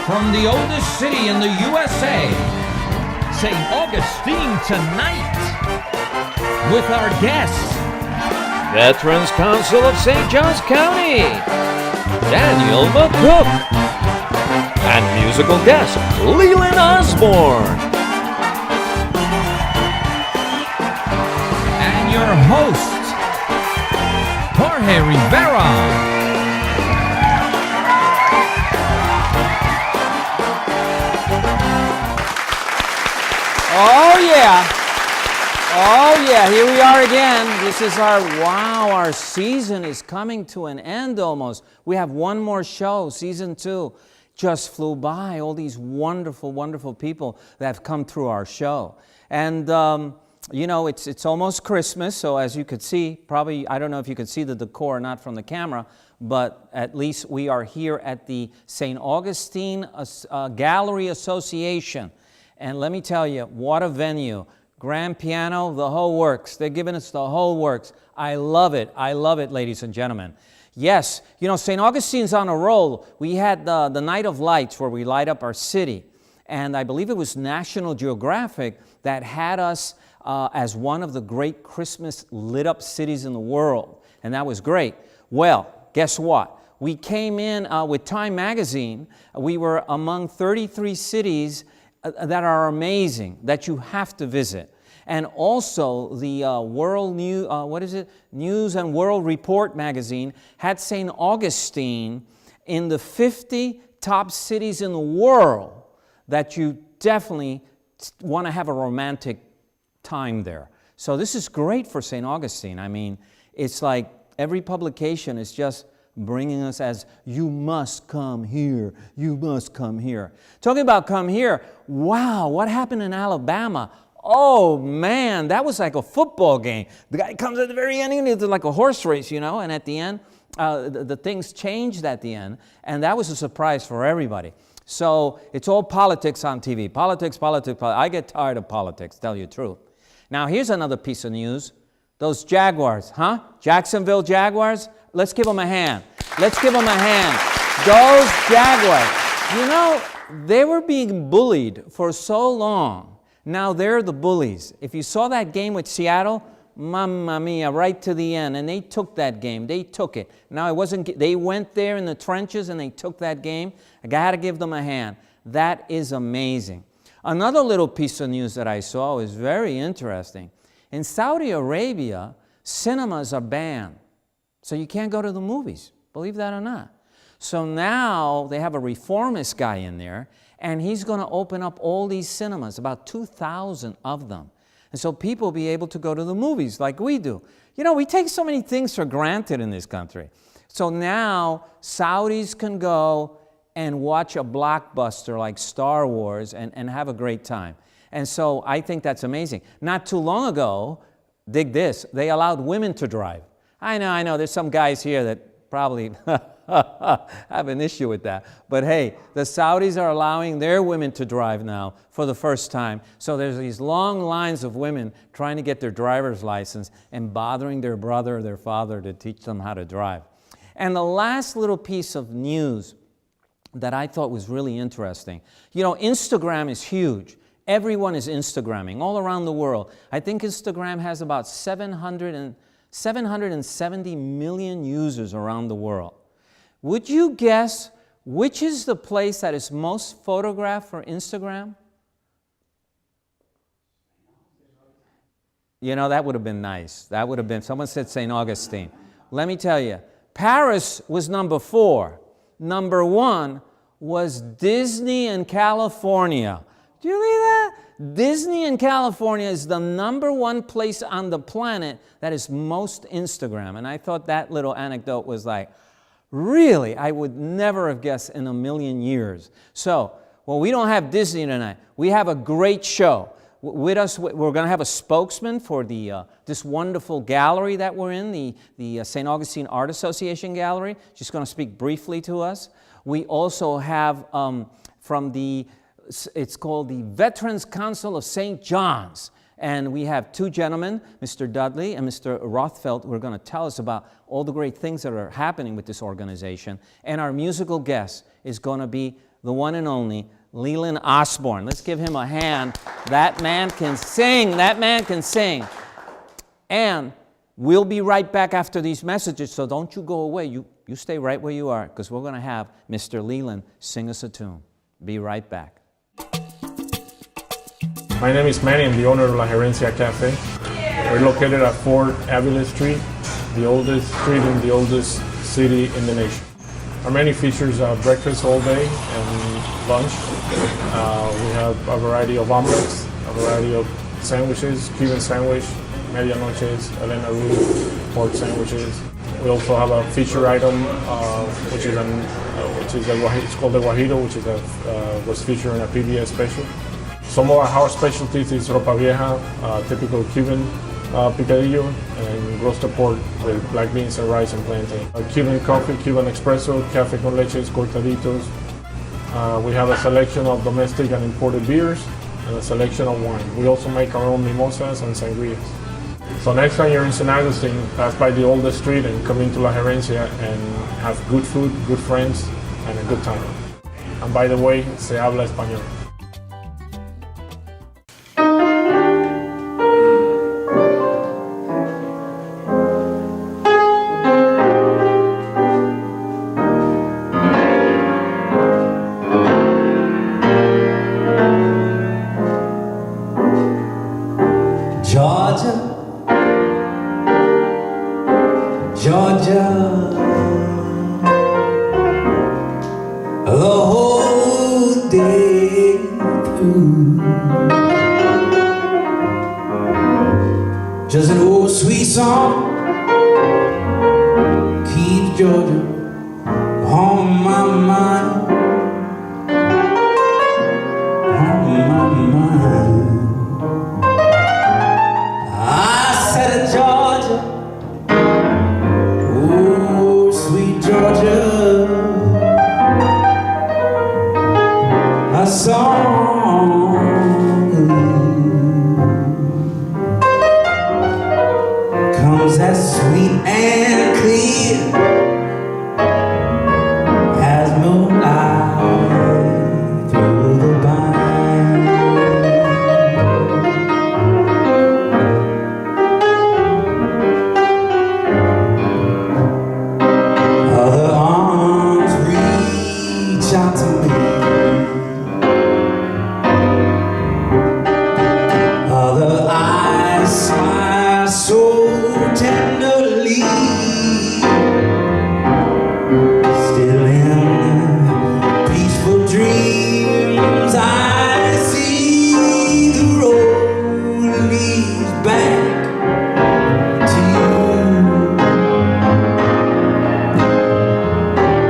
from the oldest city in the USA, St. Augustine Tonight, with our guests, Veterans Council of St. Johns County, Daniel McCook, and musical guest, Leelynn Osborn. And your host, Jorge Rivera. Oh yeah. Oh yeah, here we are again. This is our season is coming to an end almost. We have one more show, season 2. Just flew by, all these wonderful, wonderful people that have come through our show. And you know, it's almost Christmas, so as you could see, probably, I don't know if you could see the decor or not from the camera, but at least we are here at the St. Augustine Gallery Association. And let me tell you, what a venue. Grand piano, the whole works. They're giving us the whole works. I love it, ladies and gentlemen. Yes, you know, St. Augustine's on a roll. We had the Night of Lights where we light up our city. And I believe it was National Geographic that had us as one of the great Christmas lit up cities in the world. And that was great. Well, guess what? We came in with Time Magazine. We were among 33 cities that are amazing, that you have to visit. And also the News and World Report magazine had St. Augustine in the 50 top cities in the world that you definitely want to have a romantic time there. So this is great for St. Augustine. I mean, it's like every publication is just bringing us as, you must come here, you must come here. Talking about come here, wow, what happened in Alabama? Oh man, that was like a football game. The guy comes at the very end, and it's like a horse race, you know, and at the end, the things changed at the end, and that was a surprise for everybody. So it's all politics on TV. Politics, politics, politics. I get tired of politics, tell you the truth. Now here's another piece of news. Those Jaguars, huh? Jacksonville Jaguars, let's give them a hand. Let's give them a hand. Those Jaguars. You know, they were being bullied for so long. Now they're the bullies. If you saw that game with Seattle, mamma mia, right to the end, and they took that game. They took it. Now it wasn't, they went there in the trenches and they took that game. I got to give them a hand. That is amazing. Another little piece of news that I saw is very interesting. In Saudi Arabia, cinemas are banned. So you can't go to the movies, believe that or not. So now they have a reformist guy in there, and he's going to open up all these cinemas, about 2,000 of them. And so people will be able to go to the movies like we do. You know, we take so many things for granted in this country. So now Saudis can go and watch a blockbuster like Star Wars and have a great time. And so I think that's amazing. Not too long ago, dig this, they allowed women to drive. I know, there's some guys here that probably have an issue with that. But hey, the Saudis are allowing their women to drive now for the first time. So there's these long lines of women trying to get their driver's license and bothering their brother or their father to teach them how to drive. And the last little piece of news that I thought was really interesting. You know, Instagram is huge. Everyone is Instagramming all around the world. I think Instagram has about 770 million users around the world. Would you guess which is the place that is most photographed for Instagram? You know, that would have been nice. That would have been, someone said St. Augustine. Let me tell you, Paris was number 4. Number 1 was Disney in California. Do you believe that? Disney in California is the number 1 place on the planet that is most Instagram. And I thought that little anecdote was like, really? I would never have guessed in a million years. So, well, we don't have Disney tonight. We have a great show. With us, we're going to have a spokesman for the this wonderful gallery that we're in, the St. Augustine Art Association gallery. She's going to speak briefly to us. We also have from it's called the Veterans Council of St. John's. And we have 2 gentlemen, Mr. Dudley and Mr. Rothfeld, who are going to tell us about all the great things that are happening with this organization. And our musical guest is going to be the one and only Leelynn Osborn. Let's give him a hand. That man can sing. That man can sing. And we'll be right back after these messages, so don't you go away. You stay right where you are, because we're going to have Mr. Leelynn sing us a tune. Be right back. My name is Manny. I'm the owner of La Gerencia Cafe. We're located at 4 Avila Street, the oldest street in the oldest city in the nation. Our menu features breakfast all day and lunch. We have a variety of omelets, a variety of sandwiches, Cuban sandwich, medianoches, Elena Rue, pork sandwiches. We also have a feature item, it's called the Guajiro, which was featured in a PBS special. Some of our house specialties is ropa vieja, typical Cuban picadillo, and roasted pork with black beans and rice and plantain. Cuban coffee, Cuban espresso, café con leches, cortaditos. We have a selection of domestic and imported beers and a selection of wine. We also make our own mimosas and sangrias. So next time you're in St. Augustine, pass by the oldest street and come into La Gerencia and have good food, good friends, and a good time. And by the way, se habla español. Just an old sweet song keeps Georgia on my mind, on my mind. I said Georgia, oh sweet Georgia, a song as sweet and clear as moonlight through the vine. Other arms reach out to me, other eyes smile so tenderly, still in peaceful dreams I see the road leads back to you,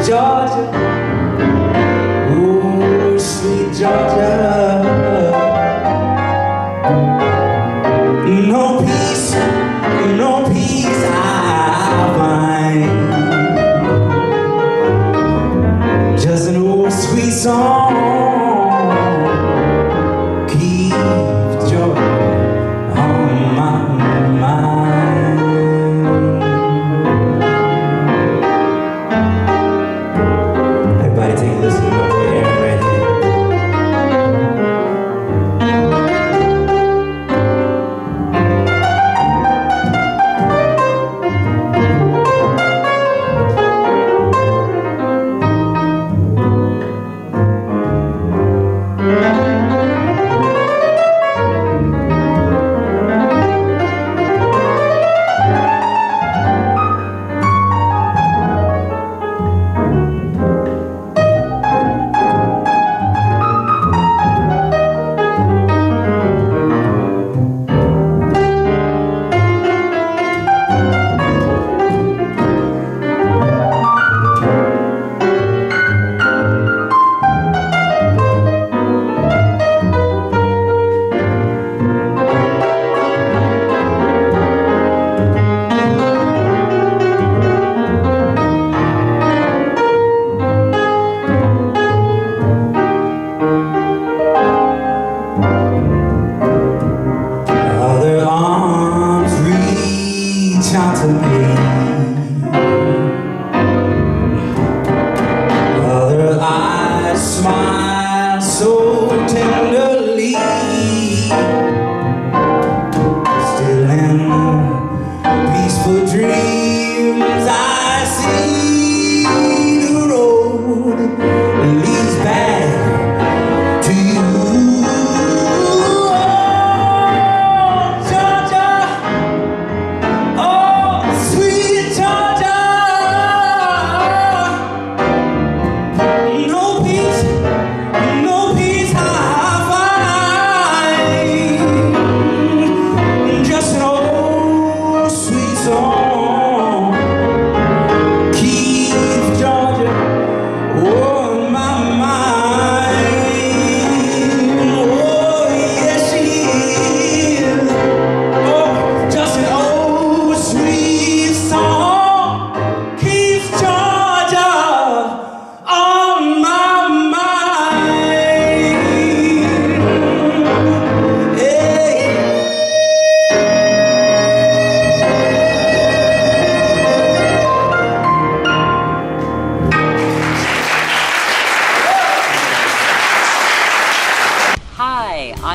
Georgia, oh sweet Georgia. No peace, no peace I find. Just an old sweet song keeps joy on my mind. Everybody take a listen to my boy Aaron right here.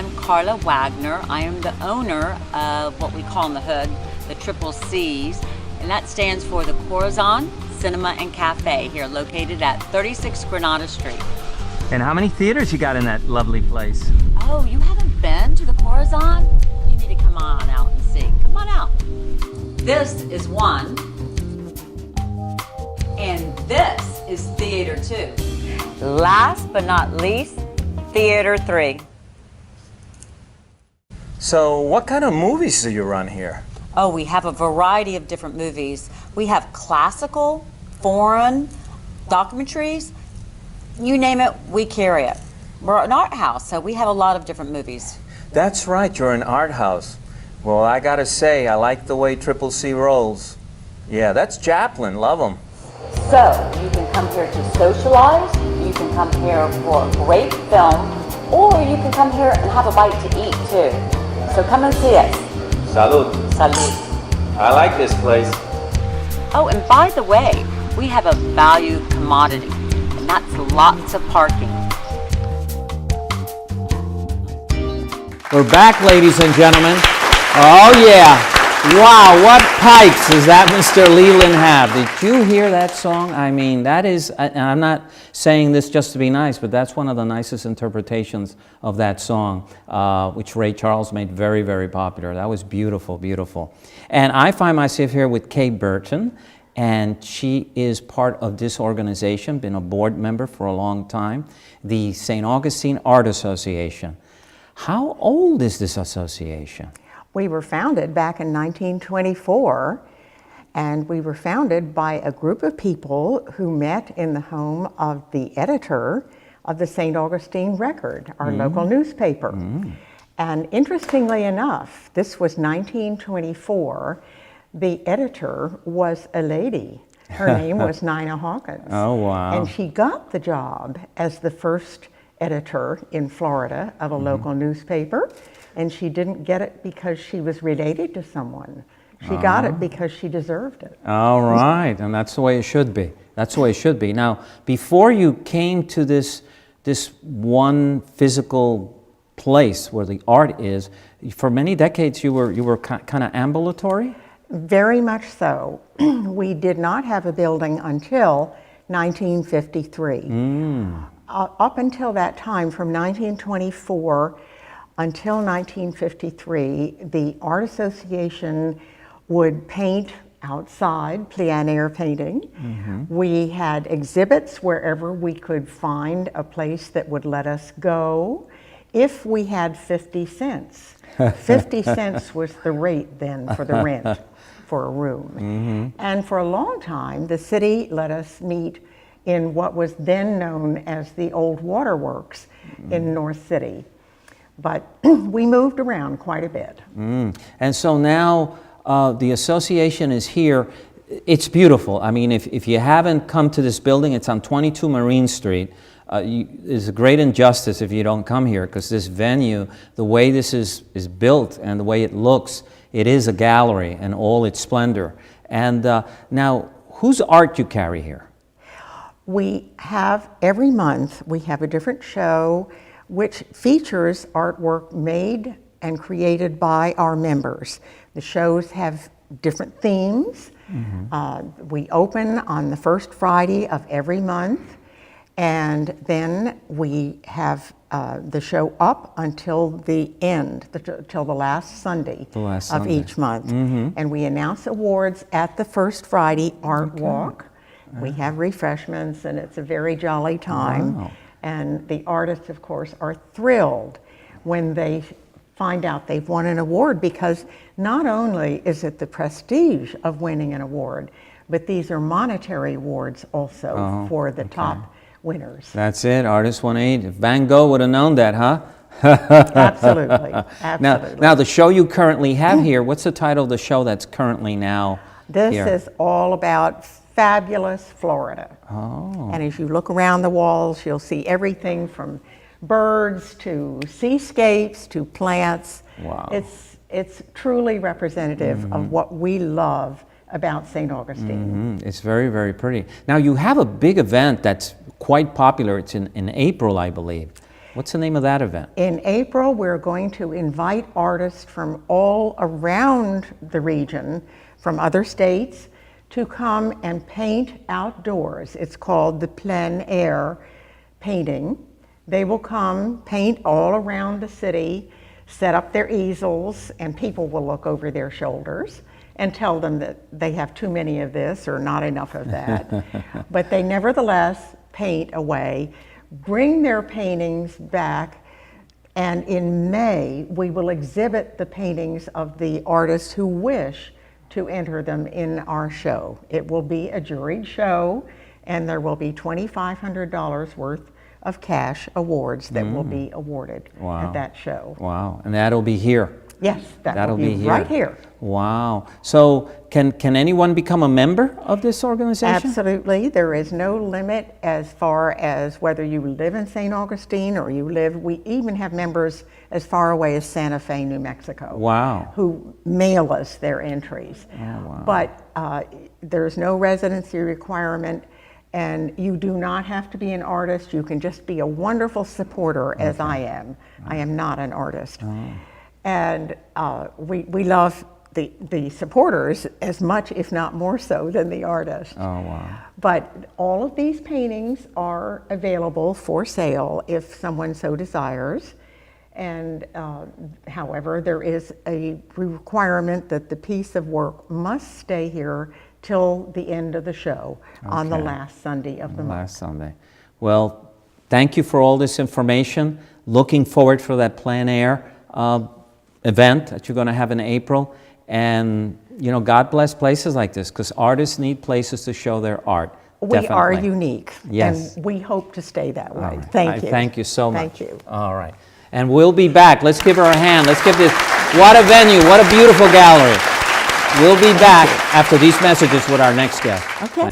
I'm Carla Wagner. I am the owner of what we call in the hood the Triple C's, and that stands for the Corazon Cinema and Cafe, here located at 36 Granada Street. And how many theaters you got in that lovely place? Oh, you haven't been to the Corazon? You need to come on out and see. Come on out. This is one, and this is Theater 2. Last but not least, Theater 3. So what kind of movies do you run here? Oh, we have a variety of different movies. We have classical, foreign, documentaries, you name it, we carry it. We're an art house, so we have a lot of different movies. That's right, you're an art house. Well, I gotta say, I like the way Triple C rolls. Yeah, that's Chaplin, love him. So, you can come here to socialize, you can come here for a great film, or you can come here and have a bite to eat too. So come and see us. Salud. Salud. I like this place. Oh, and by the way, we have a valued commodity, and that's lots of parking. We're back, ladies and gentlemen. Oh yeah. Wow, what pipes does that Mr. Leelynn have? Did you hear that song? I mean, that is, and I'm not saying this just to be nice, but that's one of the nicest interpretations of that song, which Ray Charles made very, very popular. That was beautiful, beautiful. And I find myself here with Kay Burtin, and she is part of this organization, been a board member for a long time, the St. Augustine Art Association. How old is this association? We were founded back in 1924, and we were founded by a group of people who met in the home of the editor of the St. Augustine Record, our local newspaper. And interestingly enough, this was 1924, the editor was a lady. Her name was Nina Hawkins. Oh, wow. And she got the job as the first editor in Florida of a local newspaper. And she didn't get it because she was related to someone. She got it because she deserved it. All right, and that's the way it should be. That's the way it should be. Now, before you came to this one physical place where the art is, for many decades you were kind of ambulatory? Very much so. We did not have a building until 1953. Up until that time, from 1924 until 1953, the Art Association would paint outside, plein air painting. We had exhibits wherever we could find a place that would let us go if we had 50 cents. 50 cents was the rate then for the rent for a room. And for a long time, the city let us meet in what was then known as the Old Waterworks in North City. But we moved around quite a bit. And so now the association is here. It's beautiful. I mean, if you haven't come to this building, it's on 22 Marine Street. It's a great injustice if you don't come here, because this venue, the way this is built and the way it looks, it is a gallery in all its splendor. And now, whose art you carry here? We have, every month, we have a different show which features artwork made and created by our members. The shows have different themes. We open on the first Friday of every month, and then we have the show up until the end, till the last Sunday of each month. And we announce awards at the first Friday Art Walk. We have refreshments, and it's a very jolly time. Wow. And the artists, of course, are thrilled when they find out they've won an award, because not only is it the prestige of winning an award, but these are monetary awards also for the top winners. That's it, Artist 180. Van Gogh would have known that, huh? Absolutely, absolutely. Now, the show you currently have here, what's the title of the show that's currently now This here? is all about fabulous Florida. And as you look around the walls, you'll see everything from birds to seascapes to plants. Wow. It's truly representative of what we love about St. Augustine. It's very, very pretty. Now, you have a big event that's quite popular. It's in April, I believe. What's the name of that event? In April, we're going to invite artists from all around the region, from other states, to come and paint outdoors. It's called the plein air painting. They will come, paint all around the city, set up their easels, and people will look over their shoulders and tell them that they have too many of this or not enough of that. But they nevertheless paint away, bring their paintings back, and in May we will exhibit the paintings of the artists who wish to enter them in our show. It will be a juried show, and there will be $2,500 worth of cash awards that will be awarded at that show. Wow, and that'll be here. Yes, that'll be here. right here. Wow. So can anyone become a member of this organization? Absolutely. There is no limit as far as whether you live in St. Augustine or we even have members as far away as Santa Fe, New Mexico. Wow. Who mail us their entries. Oh, wow. But there's no residency requirement, and you do not have to be an artist. You can just be a wonderful supporter, as I am. I am not an artist. And we love the supporters as much, if not more so, than the artists. Oh, wow. But all of these paintings are available for sale if someone so desires. And however, there is a requirement that the piece of work must stay here till the end of the show on the last Sunday of the month. Last Sunday. Well, thank you for all this information. Looking forward for that plein air event that you're going to have in April. And, you know, God bless places like this, because artists need places to show their art. We are unique. Yes. And we hope to stay that way. Right. Thank you. Thank you so much. Thank you. All right. And we'll be back. Let's give her a hand. Let's give this, what a venue, what a beautiful gallery. We'll be back after these messages with our next guest. Okay.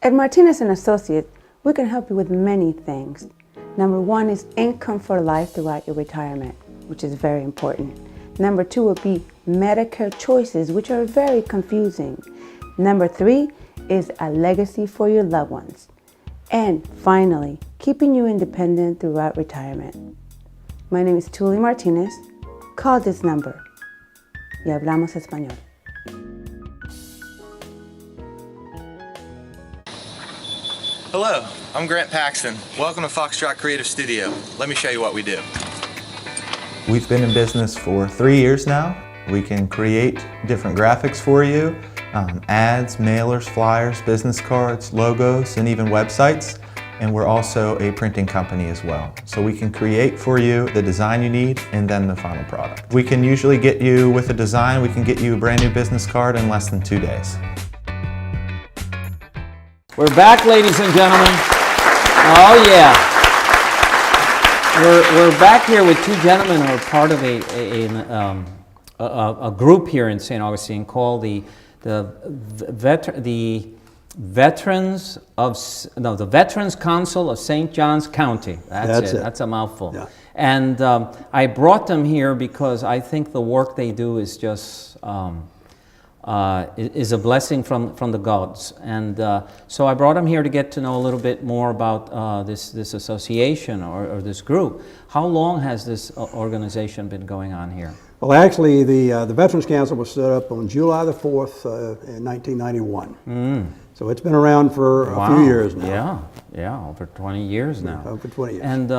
At Martinez & Associates, we can help you with many things. Number one is income for life throughout your retirement, which is very important. Number two would be Medicare choices, which are very confusing. Number three is a legacy for your loved ones. And finally, keeping you independent throughout retirement. My name is Tully Martinez. Call this number y hablamos español. Hello, I'm Grant Paxton. Welcome to Foxtrot Creative Studio. Let me show you what we do. We've been in business for 3 years now. We can create different graphics for you, ads, mailers, flyers, business cards, logos, and even websites. And we're also a printing company as well. So we can create for you the design you need and then the final product. We can usually get you with a design, we can get you a brand new business card in less than 2 days. We're back, ladies and gentlemen. Oh, yeah. We're back here with two gentlemen who are part of a group here in St. Augustine called the Veterans Council of St. Johns County. That's it. That's a mouthful. Yeah. And I brought them here because I think the work they do is just is a blessing from the gods. And so I brought them here to get to know a little bit more about this association or this group. How long has this organization been going on here? Well, actually, the Veterans Council was set up on July the 4th in 1991. So it's been around for a few years now. Yeah, over 20 years now. Over 20 years. And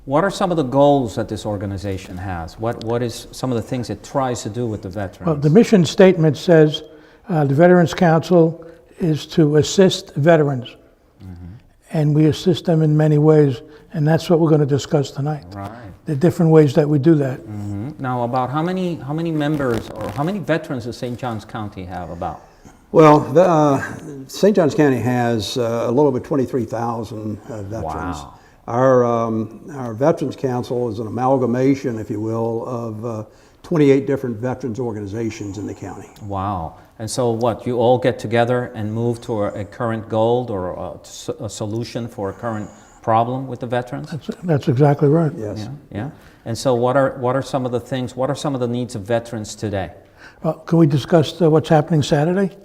what are some of the goals that this organization has? What is some of the things it tries to do with the veterans? Well, the mission statement says the Veterans Council is to assist veterans. And we assist them in many ways, and that's what we're going to discuss tonight. Right. The different ways that we do that. Now, about how many members or how many veterans does St. Johns County have about? Well, St. Johns County has a little over 23,000 veterans. Wow. Our Veterans Council is an amalgamation, if you will, of 28 different veterans organizations in the county. Wow. And so what, you all get together and move to a current goal or a solution for a current problem with the veterans? That's exactly right. Yes. Yeah. And so what are some of the things, what are some of the needs of veterans today? Can we discuss what's happening Saturday?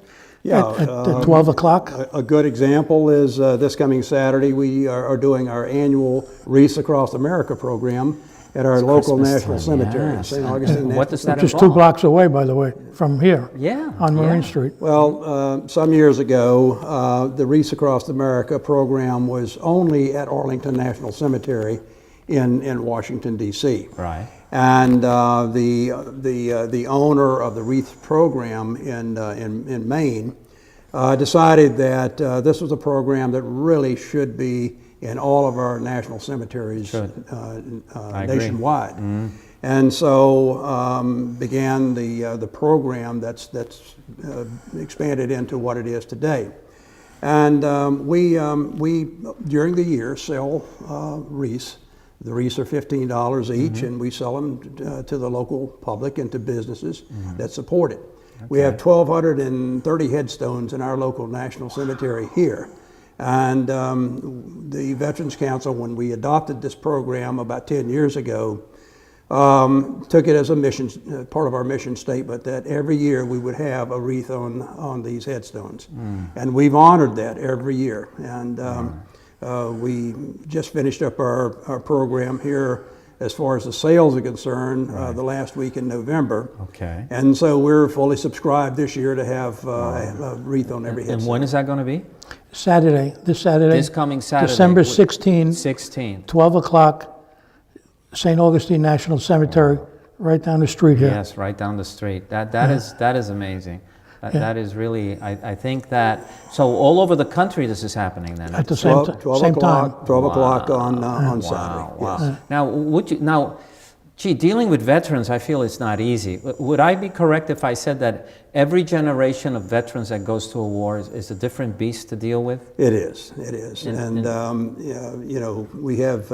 Yeah, At 12 o'clock? A good example is this coming Saturday, we are doing our annual Wreaths Across America program at our local Christmas national time, cemetery, yes. St. Augustine What does that Which is involve? 2 blocks away, by the way, from here. Yeah. On Marine Street. Well, some years ago, the Wreaths Across America program was only at Arlington National Cemetery in Washington, D.C. Right. And the owner of the wreath program in Maine decided that this was a program that really should be in all of our national cemeteries nationwide. Mm-hmm. And so began the program that's expanded into what it is today. And we during the year sell wreaths. The wreaths are $15 each, and we sell them to the local public and to businesses that support it. Okay. We have 1,230 headstones in our local national cemetery here. And the Veterans Council, when we adopted this program about 10 years ago, took it as a mission, part of our mission statement, that every year we would have a wreath on these headstones. And we've honored that every year. And we just finished up our program here as far as the sales are concerned the last week in November. Okay. And so we're fully subscribed this year to have a wreath on every headstone. And when is that going to be? Saturday, this Saturday. This coming Saturday. December 16. 16. 12 o'clock, St. Augustine National Cemetery, right down the street here. Yes, right down the street. That is amazing. That is really, I think that, so all over the country this is happening then? At the same, 12 time. 12 o'clock on Saturday. Wow. Yes. Now, dealing with veterans, I feel it's not easy. Would I be correct if I said that every generation of veterans that goes to a war is a different beast to deal with? It is. And you know, we have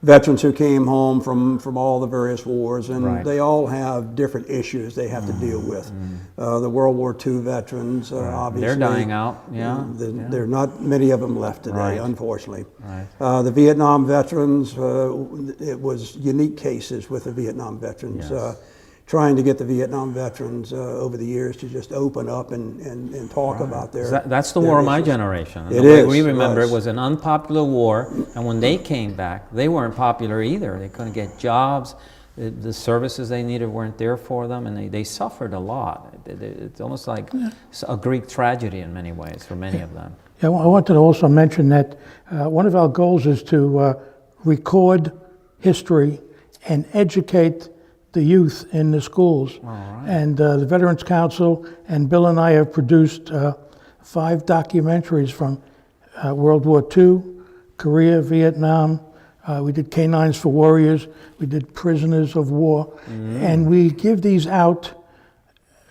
veterans who came home from all the various wars, and they all have different issues they have to deal with. The World War II veterans, obviously. They're dying out, There are not many of them left today, unfortunately. Right. The Vietnam veterans, it was unique cases with the Vietnam veterans. Trying to get the Vietnam veterans over the years to just open up and talk about their That's the war of my generation. It is. We remember it was an unpopular war, and when they came back, they weren't popular either. They couldn't get jobs. The services they needed weren't there for them, and they suffered a lot. It's almost like a Greek tragedy in many ways for many of them. Yeah, I wanted to also mention that one of our goals is to record history and educate the youth in the schools. And the Veterans Council and Bill and I have produced 5 documentaries from World War II, Korea, Vietnam. We did Canines for Warriors. We did Prisoners of War. And we give these out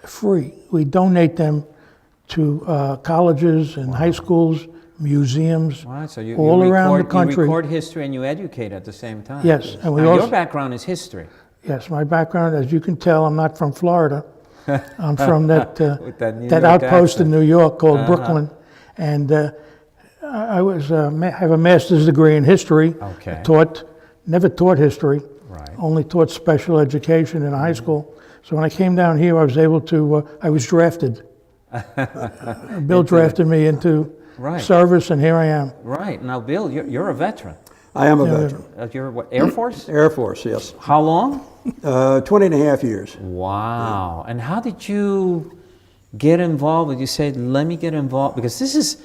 free. We donate them to colleges and high schools, museums, So all around the country. You record history and you educate at the same time. Yes. And now, your background is history. Yes, my background, as you can tell, I'm not from Florida. I'm from that outpost accent. in New York called Brooklyn. And I have a master's degree in history. Okay. Never taught history. Right. Only taught special education in high school. So when I came down here, I was able to, I was drafted. Bill drafted me into service, and here I am. Right. Now, Bill, you're a veteran. I am a veteran. You're what, Air Force? Air Force, yes. How long? 20 and a half years. Wow. And how did you get involved? You said, let me get involved, because this is,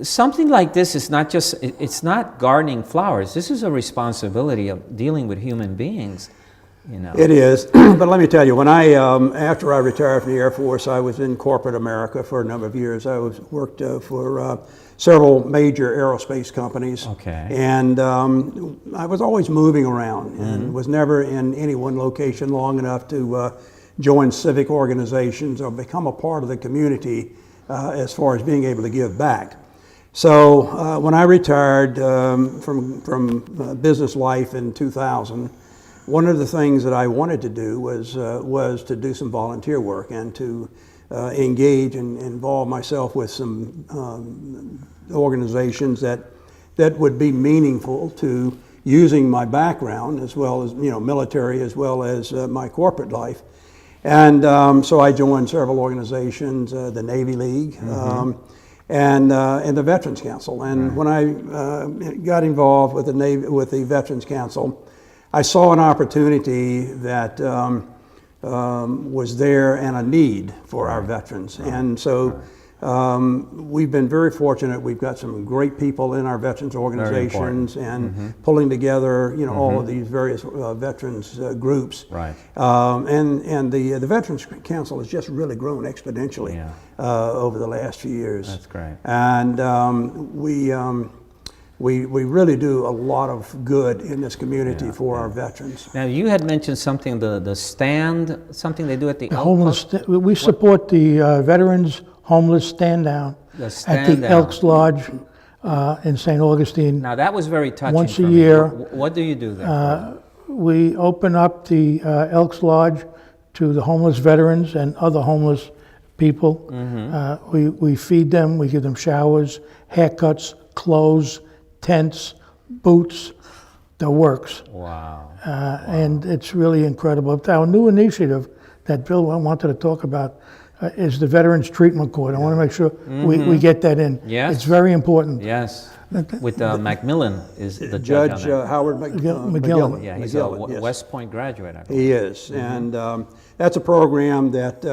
something like this is not just, it's not gardening flowers. This is a responsibility of dealing with human beings, you know. It is, but let me tell you, when after I retired from the Air Force, I was in corporate America for a number of years. I worked for several major aerospace companies. Okay. And I was always moving around and was never in any one location long enough to join civic organizations or become a part of the community as far as being able to give back. So when I retired from business life in 2000, one of the things that I wanted to do was to do some volunteer work and to engage and involve myself with some organizations that would be meaningful to using my background as well as military as well as my corporate life. And so I joined several organizations, the Navy League, and the Veterans Council. And when I got involved with the Veterans Council, I saw an opportunity that was there and a need for our veterans. And so we've been very fortunate. We've got some great people in our veterans organizations and pulling together, all of these various veterans groups. Right. And the Veterans Council has just really grown exponentially over the last few years. That's great. And we really do a lot of good in this community for our veterans. Now, you had mentioned something, the stand, something they do at the homeless. We support the Veterans Homeless Stand Down at the Elks Lodge in St. Augustine. Now, that was very touching. Once a year. What do you do there? We open up the Elks Lodge to the homeless veterans and other homeless people. We feed them, we give them showers, haircuts, clothes, tents, boots, the works. Wow. And it's really incredible. Our new initiative that Bill wanted to talk about is the Veterans Treatment Court. I want to make sure we get that in. Yes. It's very important. Yes. With Macmillan is the Judge judge Howard McGillen. Yeah, he's a West Point graduate, I believe. He is, and that's a program that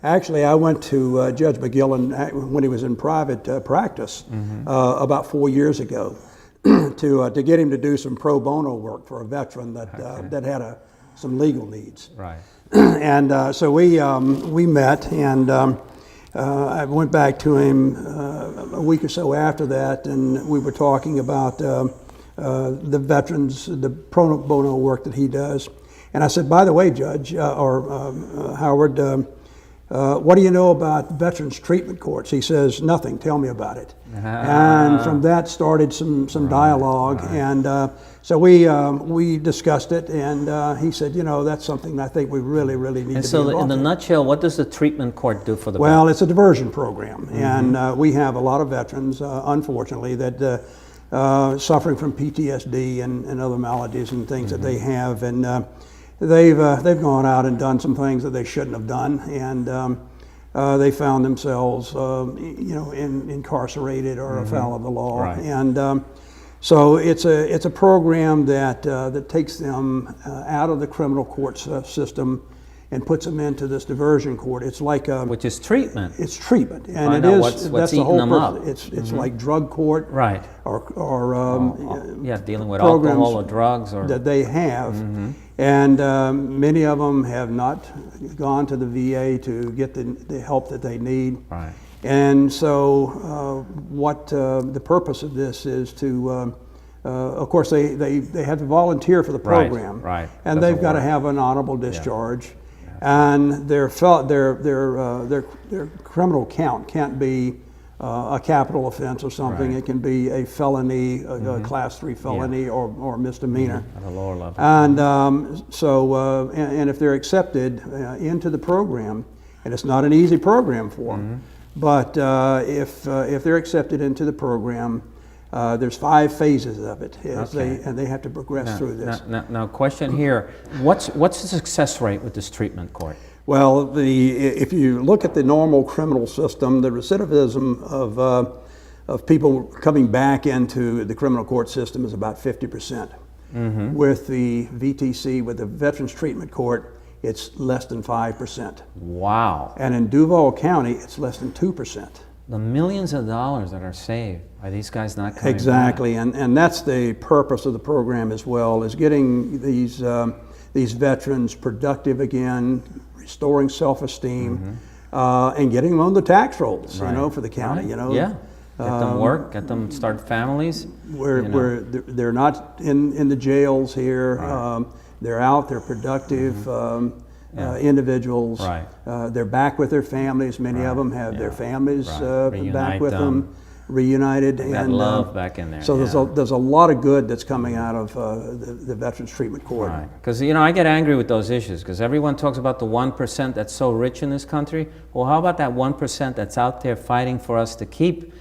actually I went to Judge McGillen when he was in private practice about 4 years ago to get him to do some pro bono work for a veteran that had some legal needs. Right. And so we met, and I went back to him a week or so after that, and we were talking about the veterans, the pro bono work that he does. And I said, by the way, Judge, Howard, what do you know about veterans treatment courts? He says, nothing, tell me about it. And from that started some dialogue. And so we discussed it, and he said, that's something I think we really need to be involved in. And so in a nutshell, what does the treatment court do for the Well, veterans? it's a diversion program. And we have a lot of veterans, unfortunately, that suffering from PTSD and other maladies and things that they have. And they've gone out and done some things that they shouldn't have done, and they found themselves, incarcerated or afoul of the law. Right. And so it's a program that takes them out of the criminal court system and puts them into this diversion court. It's like which is treatment. It's treatment, and Find it out is what's that's the eating whole them up. It's like drug court, right? Or dealing with alcohol or drugs or that they have. And many of them have not gone to the VA to get the help that they need. Right. And so what the purpose of this is to, of course, they have to volunteer for the program. Right. And they've got to have an honorable discharge. Yeah. And their criminal count can't be a capital offense or something. Right. It can be a felony, a class 3 felony or misdemeanor. At a lower level. And and if they're accepted into the program, and it's not an easy program for them, but if they're accepted into the program, there's 5 phases of it, and they have to progress through this. Now, question here: what's the success rate with this treatment court? Well, if you look at the normal criminal system, the recidivism of people coming back into the criminal court system is about 50%. With the VTC, with the Veterans Treatment Court, it's less than 5%. Wow! And in Duval County, it's less than 2%. The millions of dollars that are saved by these guys not coming Exactly, back. and that's the purpose of the program as well, is getting these veterans productive again, restoring self-esteem, and getting them on the tax rolls, for the county, Yeah, get them work, get them start families. Where they're not in the jails here, they're out, they're productive, individuals. Right. They're back with their families. Many of them have their families back with them, reunited. That love back in there. So there's a lot of good that's coming out of the Veterans Treatment Court. Right. Because, you know, I get angry with those issues because everyone talks about the 1% that's so rich in this country. Well, how about that 1% that's out there fighting for us to keep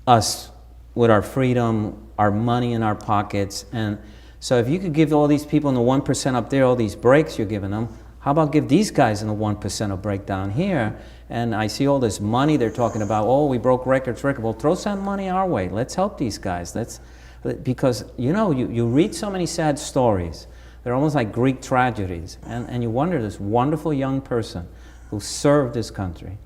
us with our freedom, our money in our pockets? And so if you could give all these people in the 1% up there all these breaks you're giving them, how about give these guys in the 1% a break down here? And I see all this money they're talking about. Oh, we broke records. Well, throw some money our way. Let's help these guys. Because, you know, you read so many sad stories. They're almost like Greek tragedies. And you wonder, this wonderful young person who served this country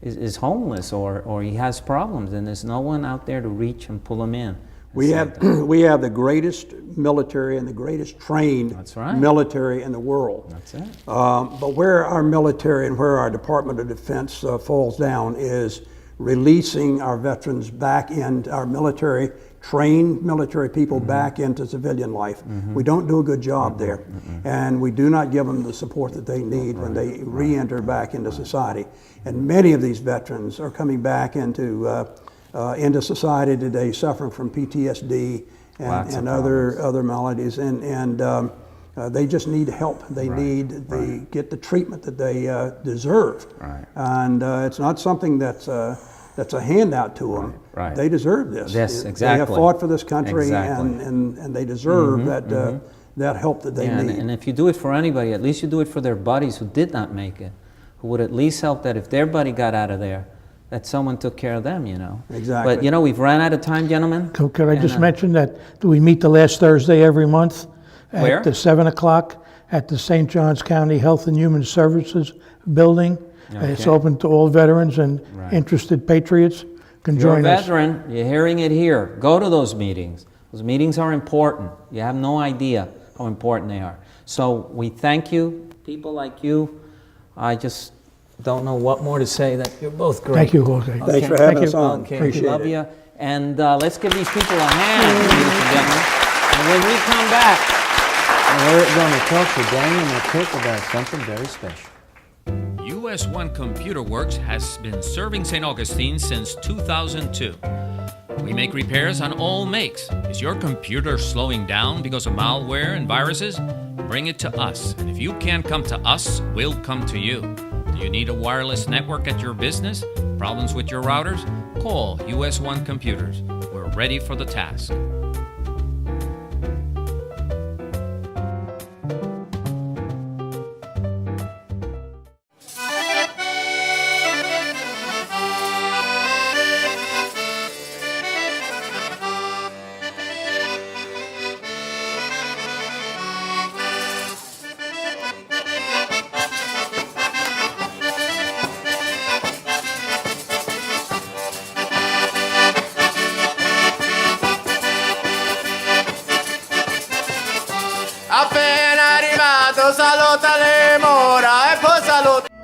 is homeless or he has problems, and there's no one out there to reach and pull him in. We have the greatest military and the greatest trained military in the world. That's it. But where our military and where our Department of Defense falls down is releasing our veterans back in, our military, trained military people back into civilian life. We don't do a good job there. And we do not give them the support that they need when they re-enter back into society. And many of these veterans are coming back into society today, suffering from PTSD and other maladies, and they just need help. They need to get the treatment that they deserve, and it's not something that's a handout to them. They deserve this. Yes, exactly. They have fought for this country, and they deserve that help that they need. And if you do it for anybody, at least you do it for their buddies who did not make it, who would at least help that if their buddy got out of there, that someone took care of them, you know. Exactly. But, you know, we've ran out of time, gentlemen. Could I just mention that we meet the last Thursday every month at Where? 7 o'clock at the St. Johns County Health and Human Services Building. Okay. It's open to all veterans and interested patriots can join us. You're a veteran, you're hearing it here. Go to those meetings. Those meetings are important. You have no idea how important they are. So we thank you, people like you. I just don't know what more to say. That you're both great. Thank you, Jorge. Okay. Thanks for having us on. Okay, Appreciate love it. you. And let's give these people a hand, ladies and gentlemen. And when we come back, we're going to talk to Daniel McCook about something very special. US 1 Computer Works has been serving St. Augustine since 2002. We make repairs on all makes. Is your computer slowing down because of malware and viruses? Bring it to us. And if you can't come to us, we'll come to you. Do you need a wireless network at your business? Problems with your routers? Call US 1 Computers. We're ready for the task. Appena arrivato saluta le mura e poi saluta.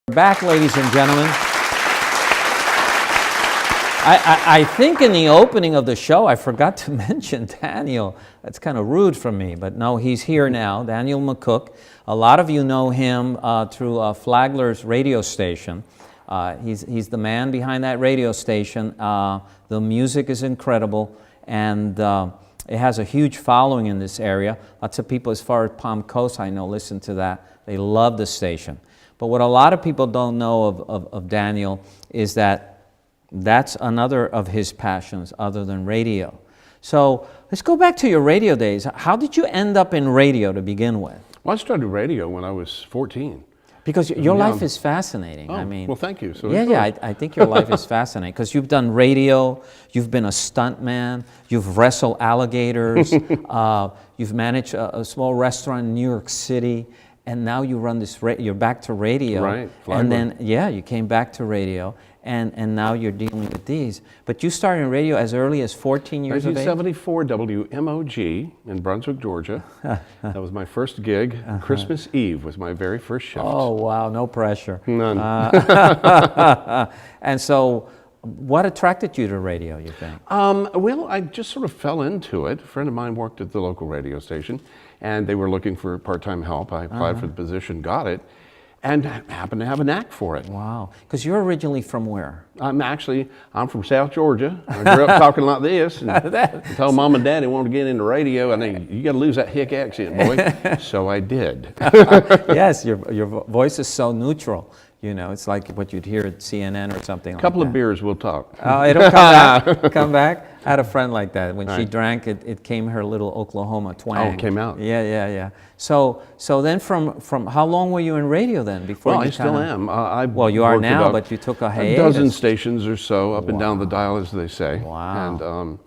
Back, ladies and gentlemen. I think in the opening of the show, I forgot to mention Daniel. That's kind of rude from me, but no, he's here now, Daniel McCook. A lot of you know him through Flagler's radio station. He's the man behind that radio station. The music is incredible, and it has a huge following in this area. Lots of people as far as Palm Coast, I know, listen to that. They love the station. But what a lot of people don't know of Daniel is that that's another of his passions other than radio. So let's go back to your radio days. How did you end up in radio to begin with? Well, I started radio when I was 14. Because your life is fascinating. Oh, I mean, well, thank you. So I think your life is fascinating because you've done radio, you've been a stuntman, you've wrestled alligators, you've managed a small restaurant in New York City, and now you run this. You're back to radio, Right, and then you came back to radio, and now you're dealing with these. But you started in radio as early as 14 years of age. 1974, WMOG in Brunswick, Georgia. That was my first gig. Christmas Eve was my very first shift. Oh wow, no pressure. None. And so, what attracted you to radio, you think? Well, I just sort of fell into it. A friend of mine worked at the local radio station, and they were looking for part-time help. I applied for the position, got it, and happened to have a knack for it. Wow. Because you're originally from where? I'm from South Georgia. I grew up talking like this, and I told Mom and Dad I wanted to get into radio, and you got to lose that hick accent, boy. So I did. Yes, your voice is so neutral. You know, it's like what you'd hear at CNN or something. A couple of beers, we'll talk. Oh, it'll come back. Come back. I had a friend like that. When she drank, it came her little Oklahoma twang. Oh, it came out. Yeah. So then from how long were you in radio then? Before Well, you I still am. Well, you are now, but you took a hiatus. A dozen stations or so, up and down the dial, as they say. Wow.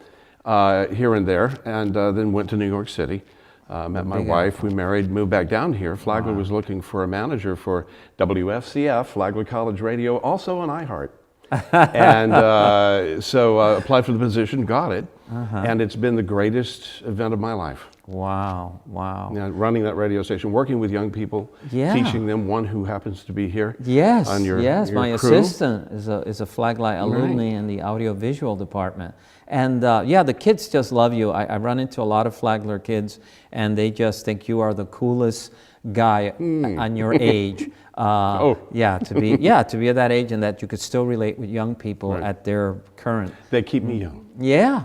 And here and there, and then went to New York City. Met my wife, we married, moved back down here. Flagler was looking for a manager for WFCF, Flagler College Radio, also on iHeart. And so applied for the position, got it, and it's been the greatest event of my life. Wow. Running that radio station, working with young people, teaching them, one who happens to be here. Yes, on your my crew. assistant is a Flaglight alumni in the audiovisual department. And the kids just love you. I run into a lot of Flagler kids, and they just think you are the coolest guy on your age. To be at that age, and that you could still relate with young people at their current. They keep me young. Yeah,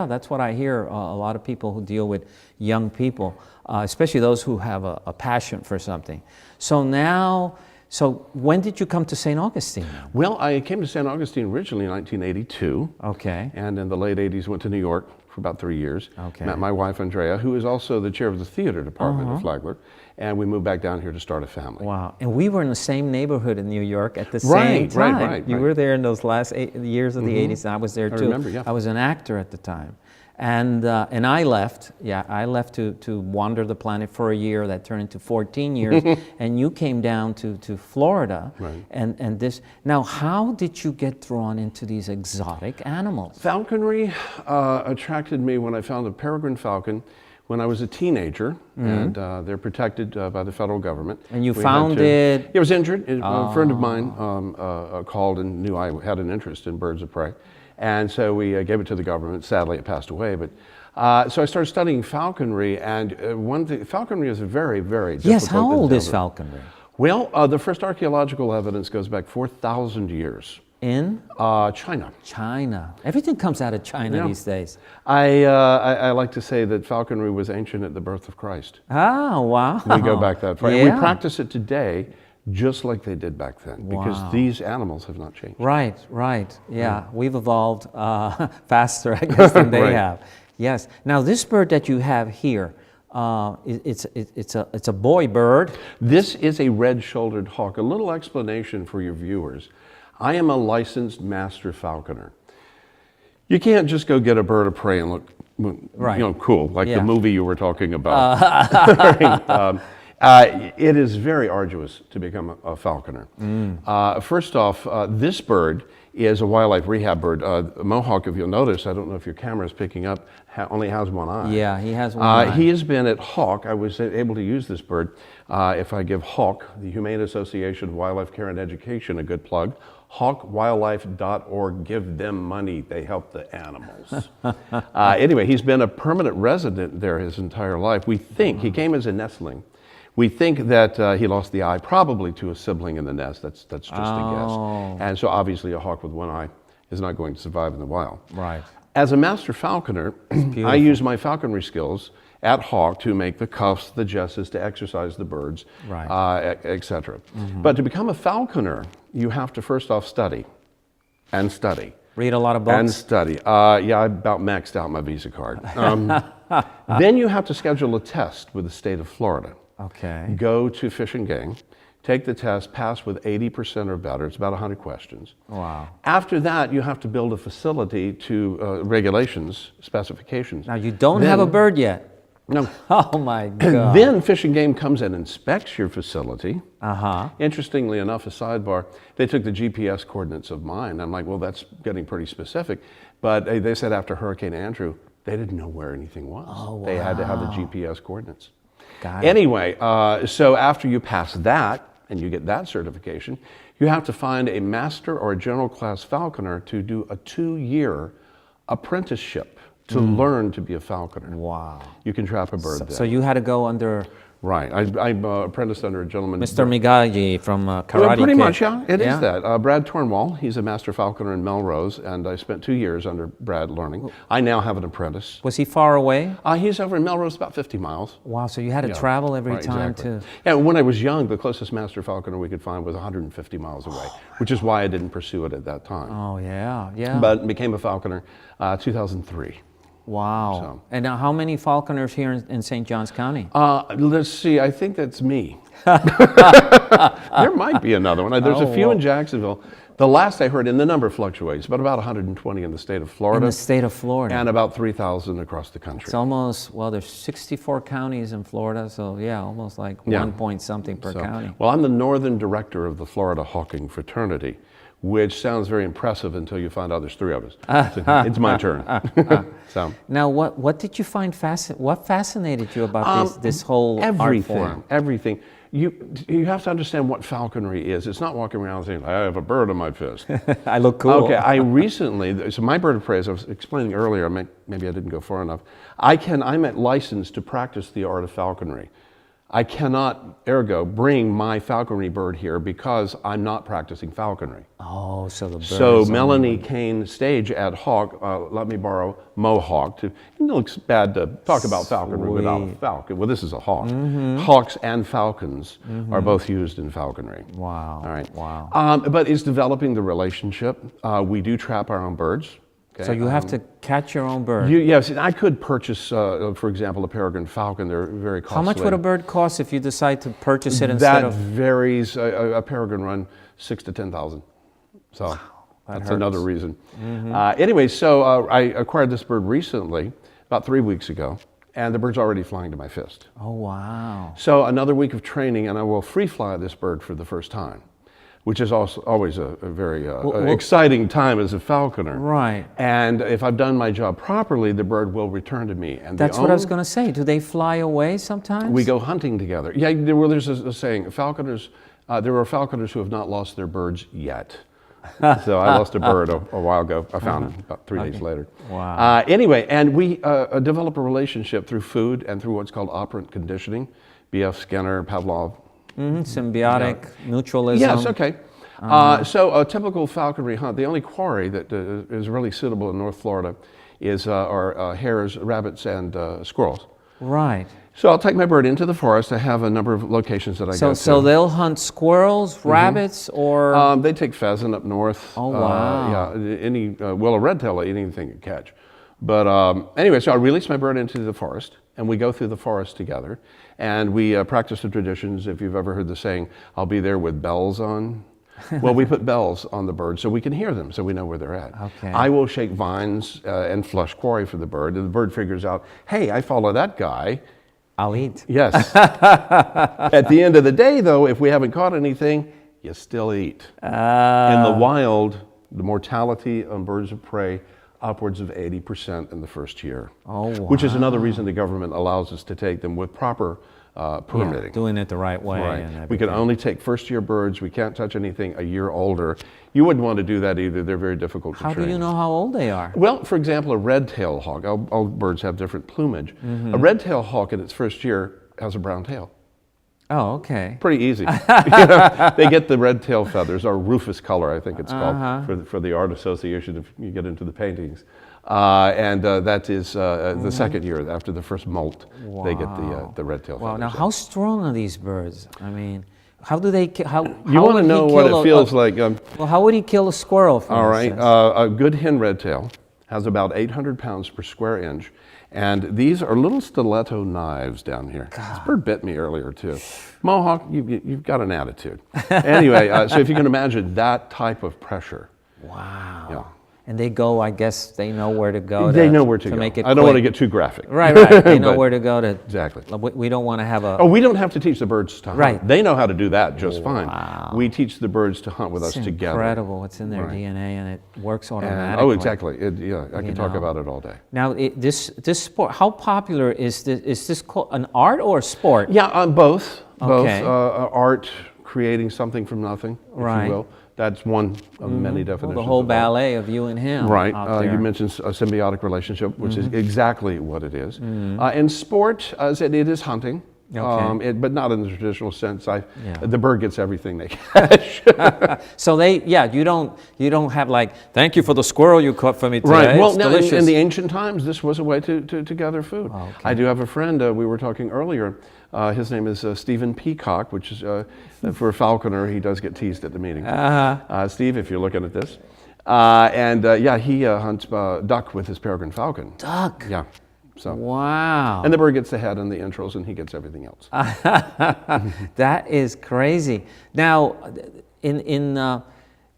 that's what I hear. A lot of people who deal with young people, especially those who have a passion for something. So when did you come to St. Augustine? Well, I came to St. Augustine originally in 1982. Okay. And in the late 80s went to New York for about 3 years. Okay. Met my wife, Andrea, who is also the chair of the theater department at Flagler. And we moved back down here to start a family. Wow. And we were in the same neighborhood in New York at the same time. Right. You were there in those last years of the 80s, and I was there too. I remember, yeah. I was an actor at the time. And I left. I left to wander the planet for a year. That turned into 14 years. And you came down to Florida. Right. And this. Now, how did you get drawn into these exotic animals? Falconry attracted me when I found a peregrine falcon when I was a teenager, and they're protected by the federal government. And you found it? I was injured. A friend of mine called and knew I had an interest in birds of prey. And so we gave it to the government. Sadly, it passed away. But so I started studying falconry, and one thing, falconry is a very, very difficult. Yes, how old is falconry? Well, the first archaeological evidence goes back 4,000 years. In? China. China. Everything comes out of China these days. I like to say that falconry was ancient at the birth of Christ. Oh, wow. We go back that far. Yeah. And we practice it today just like they did back then, because these animals have not changed. Right. Yeah, we've evolved faster, I guess, than they have. Yes. Now, this bird that you have here, it's a boy bird. This is a red-shouldered hawk. A little explanation for your viewers. I am a licensed master falconer. You can't just go get a bird of prey and look, cool, like the movie you were talking about. It is very arduous to become a falconer. First off, this bird is a wildlife rehab bird. Mohawk, if you'll notice, I don't know if your camera is picking up, only has one eye. Yeah, he has one eye. He has been at Hawk. I was able to use this bird. If I give Hawk, the Humane Association of Wildlife Care and Education, a good plug, hawkwildlife.org. Give them money. They help the animals. Anyway, he's been a permanent resident there his entire life. We think, he came as a nestling. We think that he lost the eye probably to a sibling in the nest. That's just a guess. And so obviously a hawk with one eye is not going to survive in the wild. Right. As a master falconer, I use my falconry skills at Hawk to make the cuffs, the jesses, to exercise the birds, etc. But to become a falconer, you have to first off study and study. Read a lot of books? And study. I about maxed out my Visa card. Then you have to schedule a test with the state of Florida. Okay. Go to Fish and Game, take the test, pass with 80% or better. It's about 100 questions. Wow. After that, you have to build a facility to regulations, specifications. Now, you don't have a bird yet. No. Oh my God. And then Fish and Game comes and inspects your facility. Uh-huh. Interestingly enough, a sidebar, they took the GPS coordinates of mine. I'm like, well, that's getting pretty specific. But they said after Hurricane Andrew, they didn't know where anything was. Oh, wow. They had to have the GPS coordinates. Got it. Anyway, so after you pass that, and you get that certification, you have to find a master or a general class falconer to do a 2-year apprenticeship to learn to be a falconer. Wow. You can trap a bird there. So you had to go under... Right. I'm apprenticed under a gentleman. Mr. Miyagi from Karate Well, pretty Kid. much, yeah. It is that. Brad Tornwall, he's a master falconer in Melrose, and I spent 2 years under Brad learning. I now have an apprentice. Was he far away? He's over in Melrose, about 50 miles. Wow, so you had to travel every time exactly. to... Yeah, when I was young, the closest master falconer we could find was 150 miles away, which is why I didn't pursue it at that time. Oh, yeah. But became a falconer 2003. Wow. So. And now how many falconers here in St. Johns County? Let's see, I think that's me. There might be another one. There's a few in Jacksonville. The last I heard, and the number fluctuates, but about 120 in the state of Florida. In the state of Florida. And about 3,000 across the country. It's almost, well, there's 64 counties in Florida, so yeah, almost like 1 point something per county. Well, I'm the northern director of the Florida Hawking Fraternity, which sounds very impressive until you find out there's 3 of us. So it's my turn. So. Now, what did you find what fascinated you about this whole art form? Everything. You have to understand what falconry is. It's not walking around saying, I have a bird on my fist. I look cool. Okay, I recently, so my bird of prey, as I was explaining earlier, maybe I didn't go far enough, I'm licensed to practice the art of falconry. I cannot, ergo, bring my falconry bird here because I'm not practicing falconry. Oh, so the bird. So Melanie Kane stage ad hoc let me borrow Mohawk. It looks bad to talk about falconry without a falcon. Well, this is a hawk. Hawks and falcons are both used in falconry. Wow. All right. Wow. But it's developing the relationship. We do trap our own birds. Okay. So you have to catch your own bird. Yes, I could purchase, for example, a peregrine falcon. They're very costly. How much would a bird cost if you decide to purchase it instead of? That varies. A peregrine run, 6,000 to 10,000. So that's another reason. Anyway, so I acquired this bird recently, about 3 weeks ago, and the bird's already flying to my fist. Oh wow! So another week of training, and I will free fly this bird for the first time, which is also always a very exciting time as a falconer. Right. And if I've done my job properly, the bird will return to me. And that's what I was going to say. Do they fly away sometimes? We go hunting together. Yeah, there's a saying, falconers, there are falconers who have not lost their birds yet. So I lost a bird a while ago. I found him about 3 days later. Wow. Anyway, and we develop a relationship through food and through what's called operant conditioning, B.F. Skinner, Pavlov. Symbiotic, mutualism. Yes, okay. So a typical falconry hunt, the only quarry that is really suitable in North Florida are hares, rabbits, and squirrels. Right. So I'll take my bird into the forest. I have a number of locations that I go to. So they'll hunt squirrels, rabbits, or? They take pheasant up north. Oh, wow. Yeah, any willow redtail, anything you catch. But anyway, so I release my bird into the forest, and we go through the forest together, and we practice the traditions. If you've ever heard the saying, I'll be there with bells on. Well, we put bells on the bird so we can hear them, so we know where they're at. Okay. I will shake vines and flush quarry for the bird, and the bird figures out, hey, I follow that guy. I'll eat. Yes. At the end of the day, though, if we haven't caught anything, you still eat. In the wild, the mortality on birds of prey, upwards of 80% in the first year. Oh, wow. Which is another reason the government allows us to take them with proper permitting. Yeah, doing it the right way. Right. And we can only take first-year birds. We can't touch anything a year older. You wouldn't want to do that either. They're very difficult to train. How do you know how old they are? Well, for example, a red-tailed hawk. All birds have different plumage. A red-tailed hawk in its first year has a brown tail. Oh, okay. Pretty easy. They get the red tail feathers, or rufous color, I think it's called, for the Art Association if you get into the paintings. And that is the second year after the first molt. Wow. They get the red tail feathers. Wow. Now, how strong are these birds? I mean, how do they? How you want to know what it feels like? Well, how would he kill a squirrel? For instance? A good hen red tail has about 800 pounds per square inch. And these are little stiletto knives down here. This bird bit me earlier too. Mohawk, you've got an attitude. Anyway, so if you can imagine that type of pressure. Wow. Yeah. And they go, I guess they know where to go. They know where to go. Make it I don't want to quick. get too graphic. Right. They know where to go to. Exactly. We don't want to have a. Oh, we don't have to teach the birds to hunt. Right. They know how to do that just Wow. fine. We teach the birds to hunt with us It's together. incredible what's in their Right. DNA, and it works And, automatically. oh, exactly. I can talk know. about it all day. Now, this sport, how popular is this? Is this called an art or a sport? Yeah, both. Okay. Both. Art, creating something from nothing, if Right. you will. That's one of many definitions. Well, the whole of art. ballet of you and him. Right. out there. You mentioned a symbiotic relationship, which is exactly what it is. In sport, as I said, it is hunting. Okay. But not in the traditional sense. Yeah. The bird gets everything they catch. So you don't have like, thank you for the squirrel you caught for me today. Right. Well, It's now, delicious. in the ancient times, this was a way to gather food. Oh, okay. I do have a friend, we were talking earlier, his name is Stephen Peacock, which is, for a falconer, he does get teased at the meeting. Steve, if you're looking at this. He hunts duck with his peregrine falcon. Duck? Yeah. So. Wow. And the bird gets the head and the intros, and he gets everything else. That is crazy. Now,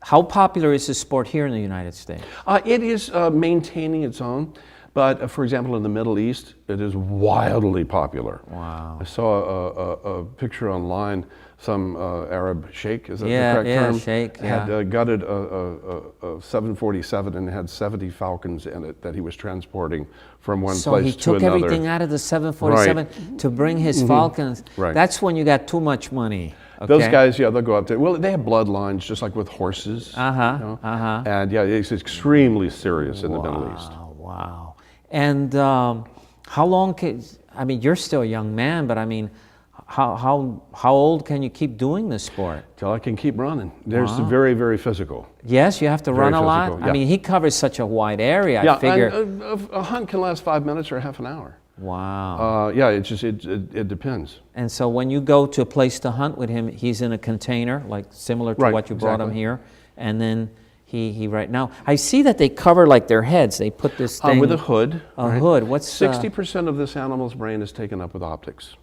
how popular is this sport here in the United States? It is maintaining its own, but for example, in the Middle East, it is wildly popular. Wow. I saw a picture online, some Arab sheikh, is that the correct term? Sheikh, had gutted a 747 and had 70 falcons in it that he was transporting from one place to another. So he took everything out of the 747 to bring his falcons. Right. That's when you got too much money. Okay? Those guys, they'll go up there. Well, they have bloodlines just like with horses. And it's extremely serious in the Middle East. Wow. And how long you're still a young man, but how old can you keep doing this sport? Till I can keep running. There's very, very physical. Yes, you have to run a lot? Physical, yeah. He covers such a wide area, I figure. And a hunt can last 5 minutes or half an hour. Wow. It depends. And so when you go to a place to hunt with him, he's in a container, like similar to what you brought him here, and then he right now, I see that they cover like their heads. They put this thing with a hood. Hood. What's 60% of this animal's brain is taken up with optics.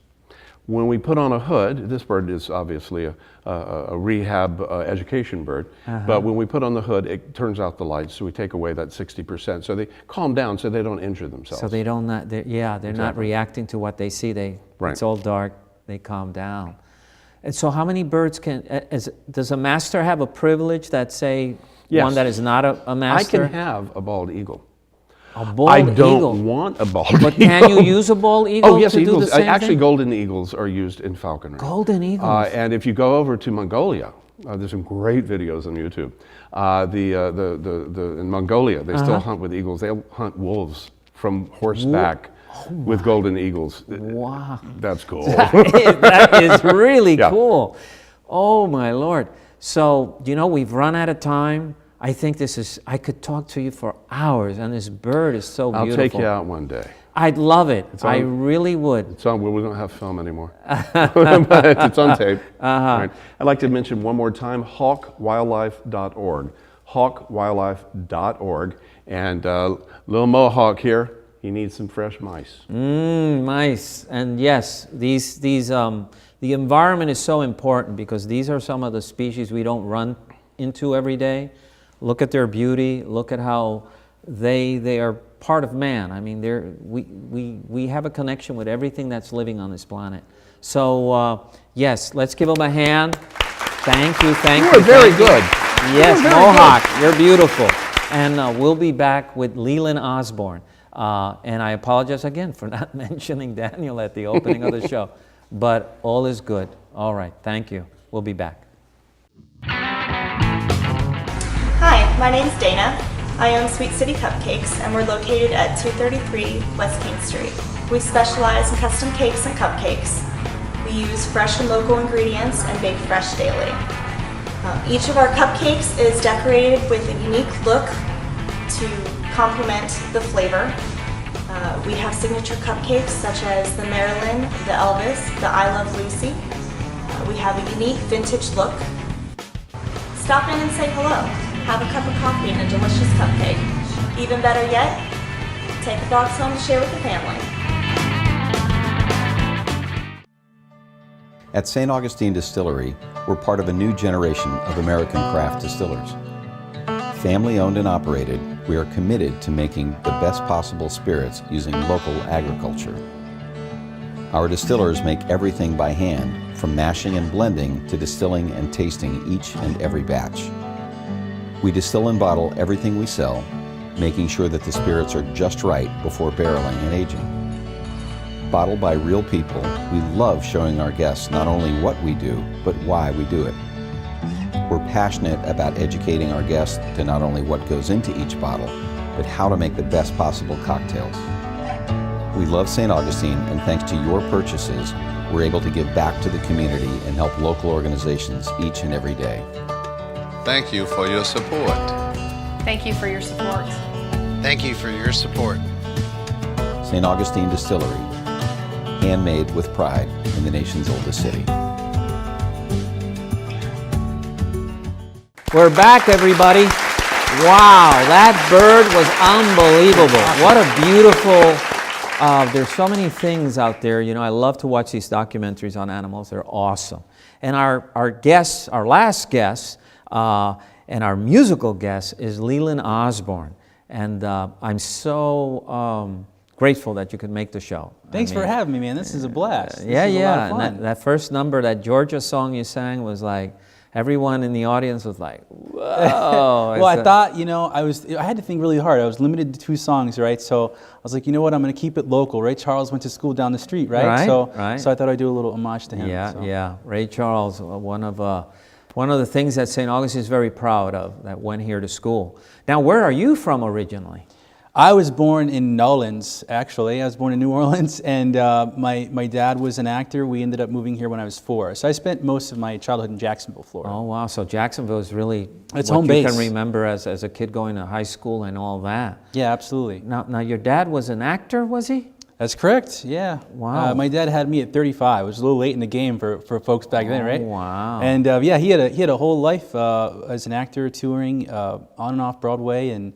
When we put on a hood, this bird is obviously a rehab education bird, but when we put on the hood, it turns out the lights, so we take away that 60%. So they calm down so they don't injure themselves. So they don't, they're not reacting to what they see. It's all dark, they calm down. And so how many birds does a master have a privilege that say, yes. One that is not a master? I can have a bald eagle. A bald eagle? I don't eagle. want a bald eagle. But can you use a bald eagle yes, to eagles. do the same Actually, thing? golden eagles are used in falconry. Golden eagles. And if you go over to Mongolia, there's some great videos on YouTube. In Mongolia, they still hunt with eagles. They'll hunt wolves from horseback with golden eagles. Wow. That's cool. That is really cool. Oh, my Lord. So, we've run out of time. I think I could talk to you for hours, and this bird is so beautiful. I'll take you out one day. I'd love it. I really would. It's on, we don't have film anymore. But it's on tape. Right. I'd like to mention one more time, hawkwildlife.org. hawkwildlife.org. And little Mohawk here, he needs some fresh mice. Mice. And yes, the environment is so important because these are some of the species we don't run into every day. Look at their beauty. Look at how they are part of man. We have a connection with everything that's living on this planet. So yes, let's give them a hand. Thank you. You are very good. Yes, Mohawk, you're beautiful. And we'll be back with Leelynn Osborn. And I apologize again for not mentioning Daniel at the opening of the show. But all is good. All right, thank you. We'll be back. Hi, my name's Dana. I own Sweet City Cupcakes, and we're located at 233 West King Street. We specialize in custom cakes and cupcakes. We use fresh and local ingredients and bake fresh daily. Each of our cupcakes is decorated with a unique look to complement the flavor. We have signature cupcakes such as the Marilyn, the Elvis, the I Love Lucy. We have a unique vintage look. Stop in and say hello. Have a cup of coffee and a delicious cupcake. Even better yet, take a box home to share with the family. At St. Augustine Distillery, we're part of a new generation of American craft distillers. Family-owned and operated, we are committed to making the best possible spirits using local agriculture. Our distillers make everything by hand, from mashing and blending to distilling and tasting each and every batch. We distill and bottle everything we sell, making sure that the spirits are just right before barreling and aging. Bottled by real people, we love showing our guests not only what we do, but why we do it. We're passionate about educating our guests to not only what goes into each bottle, but how to make the best possible cocktails. We love St. Augustine, and thanks to your purchases, we're able to give back to the community and help local organizations each and every day. Thank you for your support. Thank you for your support. Thank you for your support. St. Augustine Distillery, handmade with pride in the nation's oldest city. We're back, everybody. Wow, that bird was unbelievable. What a beautiful, there's so many things out there. You know, I love to watch these documentaries on animals. They're awesome. And our guest, our last guest, and our musical guest is Leelynn Osborn. And I'm so grateful that you could make the show. Thanks for having me, man. This is a blast. This Yeah, is a lot of fun. And that first number, that Georgia song you sang was like, everyone in the audience was like, whoa. Well, I thought, you know, I had to think really hard. I was limited to 2 songs, right? So I was like, you know what, I'm going to keep it local. Ray Charles went to school down the street, right? So I thought I'd do a little homage to him. Yeah. Ray Charles, one of the things that St. Augustine is very proud of, that went here to school. Now, where are you from originally? I was born in Nolens, actually. I was born in New Orleans, and my dad was an actor. We ended up moving here when I was 4. So I spent most of my childhood in Jacksonville, Florida. Oh, wow. So Jacksonville is really it's what home you base. Can remember as a kid going to high school and all that. Yeah, absolutely. Now your dad was an actor, was he? That's correct, yeah. Wow. My dad had me at 35. It was a little late in the game for folks back then, right? Wow. And yeah, he had a whole life as an actor, touring on and off Broadway. And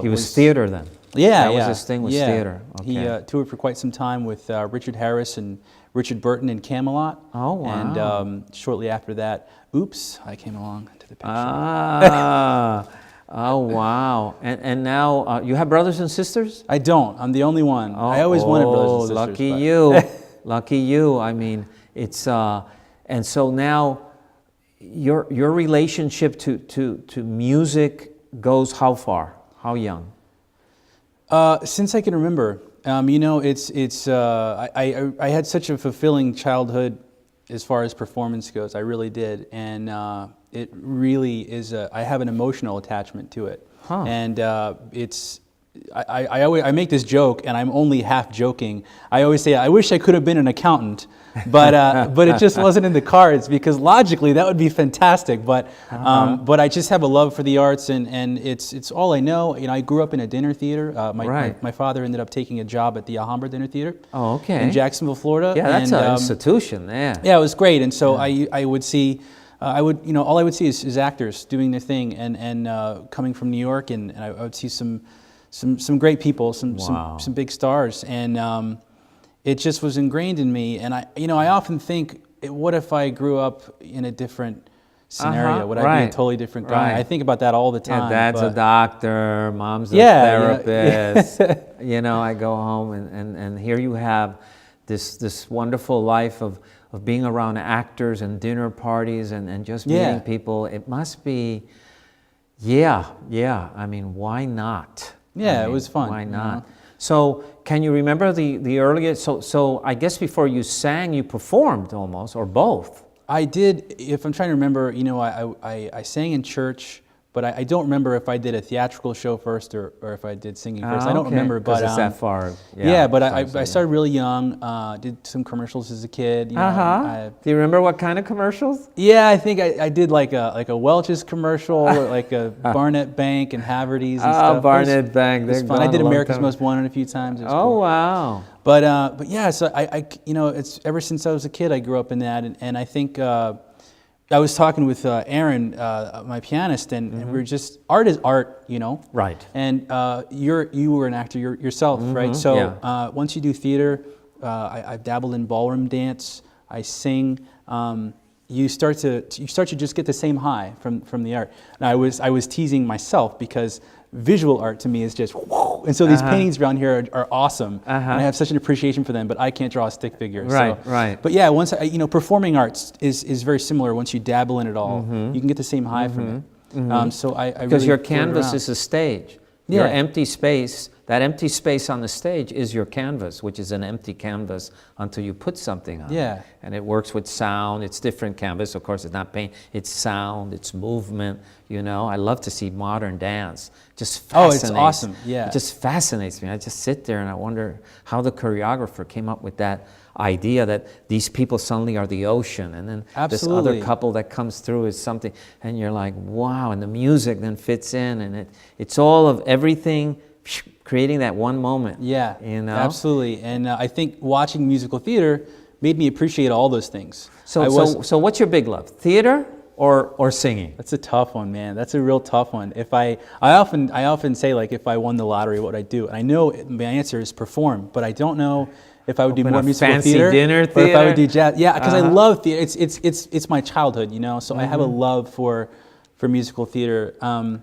he was theater then? Yeah, that was his thing, was theater. Okay. He toured for quite some time with Richard Harris and Richard Burtin in Camelot. Oh, wow. And shortly after that, oops, I came along to the picture. Oh, wow. And now, you have brothers and sisters? I don't. I'm the only one. I always wanted brothers and sisters. Lucky you. Lucky you. I mean, it's, and so now, your relationship to music goes how far? How young? Since I can remember, you know, I had such a fulfilling childhood as far as performance goes. I really did, and it really is. I have an emotional attachment to it, and it's. I make this joke, and I'm only half joking. I always say, I wish I could have been an accountant, but it just wasn't in the cards, because logically that would be fantastic. But I just have a love for the arts, and it's all I know. You know, I grew up in a dinner theater. My father ended up taking a job at the Alhambra Dinner Theater. Oh, okay. In Jacksonville, Florida. Yeah, that's an institution. Yeah, it was great, and so I would see. All I would see is actors doing their thing, and coming from New York, and I would see some great people, some big stars, and it just was ingrained in me. And I often think, what if I grew up in a different scenario? Would I be a totally different guy? I think about that all the time. Yeah, dad's a doctor, mom's a therapist. You know, I go home and here you have this wonderful life of being around actors and dinner parties and just meeting people. It must be, I mean, why not? Yeah, it was fun. Why not? You know? So, can you remember the earliest? So I guess before you sang, you performed almost, or both. I did. If I'm trying to remember, you know, I sang in church, but I don't remember if I did a theatrical show first or if I did singing first. I don't remember, but it's that far. But I started really young. Did some commercials as a kid. You know, Do you remember what kind of commercials? Yeah, I think I did like a Welch's commercial, or like a Barnett Bank and Haverty's and stuff. Barnett Bank. It was fun. I did America's Most Wanted a few times. It was cool. Wow. But yeah, so I you know, it's ever since I was a kid, I grew up in that, and I think. I was talking with Aaron, my pianist, and we were just, art is art, you know? Right. And you were an actor yourself, right? So once you do theater, I've dabbled in ballroom dance, I sing, you start to just get the same high from the art. And I was teasing myself because visual art to me is just, and so these paintings around here are awesome, and I have such an appreciation for them. But I can't draw a stick figure. Right, so. right. But yeah, once performing arts is very similar. Once you dabble in it all, you can get the same high from it. So I because really your canvas is a stage. Yeah. Your empty space, that empty space on the stage is your canvas, which is an empty canvas until you put something on. Yeah. And it works with sound. It's different canvas. Of course, it's not paint. It's sound. It's movement. I love to see modern dance. Just fascinates. Oh, it's awesome. Yeah. It just fascinates me. I just sit there and I wonder how the choreographer came up with that idea that these people suddenly are the ocean, and then this other couple that comes through is something, and you're like, wow, and the music then fits in, and it's all of everything creating that one moment. Yeah, absolutely. And I think watching musical theater made me appreciate all those things. So what's your big love? Theater or singing? That's a tough one, man. That's a real tough one. If I often say, like, if I won the lottery, what would I do? And I know my answer is perform, but I don't know if I would do more musical theater, dinner or if I would do jazz. Yeah, because I love theater. It's my childhood, So I have a love for musical theater. I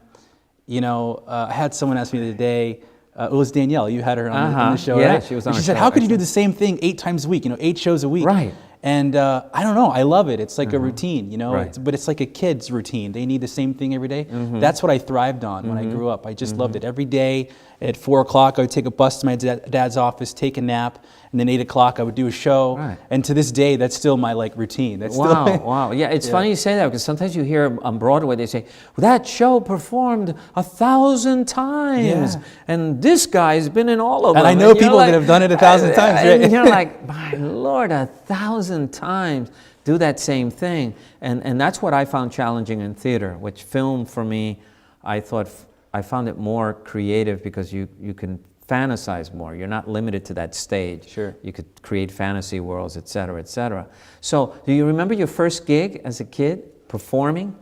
had someone ask me the other day. It was Danielle. You had her on the show, right? She was on. She our said, show, "How could you do the same thing 8 times a week? 8 shows a week." Right. And I don't know. I love it. It's like a routine, Right. But it's like a kid's routine. They need the same thing every day. That's what I thrived on when I grew up. I just loved it. Every day at 4 o'clock, I would take a bus to my dad's office, take a nap, and then 8 o'clock, I would do a show. Right. And to this day, that's still my routine. That's Wow, still wow. Yeah, it's funny you say that because sometimes you hear on Broadway, they say, well, that show performed 1,000 times. Yeah. And this guy's been in all of them. And I know people that have done it 1,000 times. Right? And you're like, my Lord, 1,000 times. Do that same thing. And that's what I found challenging in theater, which film for me, I found it more creative because you can fantasize more. You're not limited to that stage. Sure. You could create fantasy worlds, et cetera, et cetera. So do you remember your first gig as a kid performing?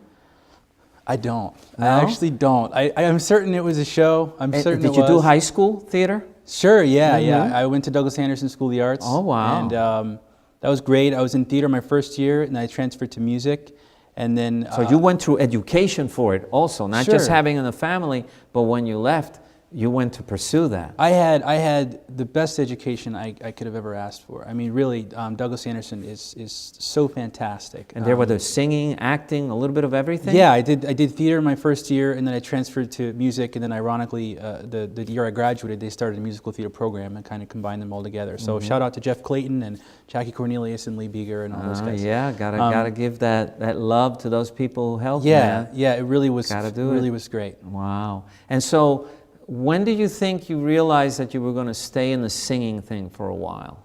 I don't. No? I actually don't. I am certain it was a show. I'm certain it was. Did you do high school theater? Sure, yeah. I went to Douglas Anderson School of the Arts. Oh, wow. And that was great. I was in theater my first year, and I transferred to music. And then so you went through education for it also, not just having in the family, but when you left, you went to pursue that. I had the best education I could have ever asked for. I mean, really, Douglas Anderson is so fantastic. And there were the singing, acting, a little bit of everything? Yeah, I did theater my first year, and then I transferred to music, and then ironically, the year I graduated, they started a musical theater program and kind of combined them all together. So shout out to Jeff Clayton and Jackie Cornelius and Lee Beeger and all those guys. Yeah, gotta give that love to those people who helped. Yeah, man. yeah, it really was. Gotta do really it. was great. Wow. And so, when did you think you realized that you were going to stay in the singing thing for a while?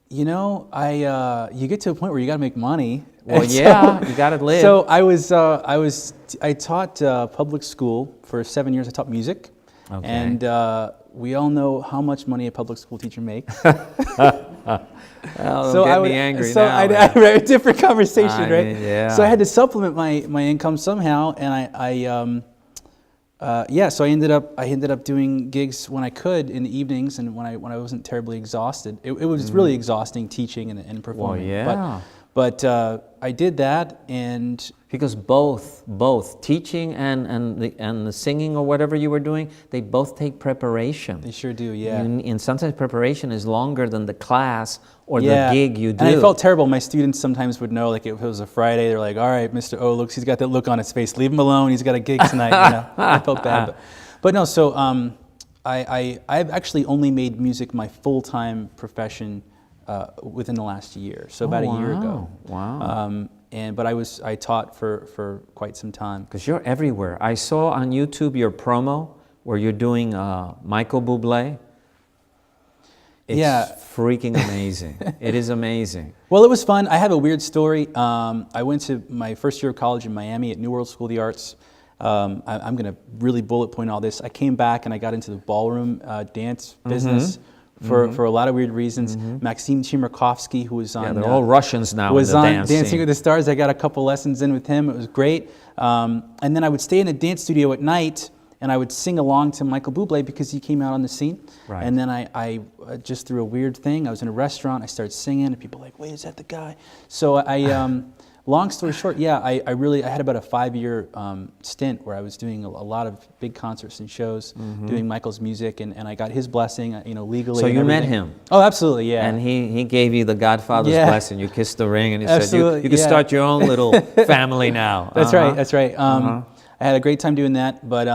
You get to a point where you got to make money. Well, yeah, you got to live. So I taught public school for 7 years. I taught music, and we all know how much money a public school teacher makes. Don't get me angry now. A different conversation, right? Mean, yeah. So I had to supplement my income somehow, and so I ended up doing gigs when I could in the evenings and when I wasn't terribly exhausted. It was really exhausting teaching and performing. Well, yeah. But I did that, and because both teaching and the singing or whatever you were doing, they both take preparation. They sure do, yeah. And sometimes preparation is longer than the class or the gig you do. And I felt terrible. My students sometimes would know, like if it was a Friday, they're like, "All right, Mr. O, he's got that look on his face. Leave him alone. He's got a gig tonight." I felt bad, but no. So I've actually only made music my full-time profession within the last year. So about a year ago. Wow. But I taught for quite some time. Because you're everywhere. I saw on YouTube your promo where you're doing Michael Bublé. It's freaking amazing. It is amazing. Well, it was fun. I have a weird story. I went to my first year of college in Miami at New World School of the Arts. I'm going to really bullet point all this. I came back and I got into the ballroom dance business. For a lot of weird reasons. Maxim Chimerkovsky, who was on... Yeah, they're all Russians now was in the on dance Dancing scene. with the Stars. I got a couple lessons in with him. It was great. And then I would stay in a dance studio at night, and I would sing along to Michael Bublé because he came out on the scene. Right. And then I just through a weird thing, I was in a restaurant, I started singing, and people were like, wait, is that the guy? So long story short, yeah, I had about a 5-year stint where I was doing a lot of big concerts and shows, doing Michael's music, and I got his blessing, legally. So and you met everything. him? Oh, absolutely, yeah. And he gave you the Godfather's blessing. You kissed the ring, and he said, you can yeah. start your own little family now. That's right, that's right. I had a great time doing that, but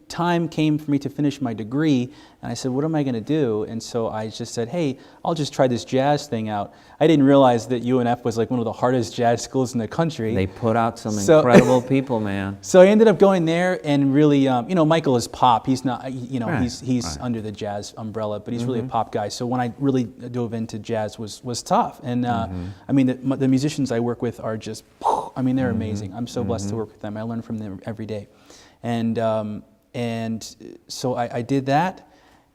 time came for me to finish my degree, and I said, what am I going to do? And so I just said, hey, I'll just try this jazz thing out. I didn't realize that UNF was like one of the hardest jazz schools in the country. They put out some incredible people, man. So I ended up going there, and really, Michael is pop. He's not, he's under the jazz umbrella, but he's really a pop guy. So when I really dove into jazz was tough. And I mean, the musicians I work with are just, I mean, they're amazing. I'm so blessed to work with them. I learn from them every day. And so I did that.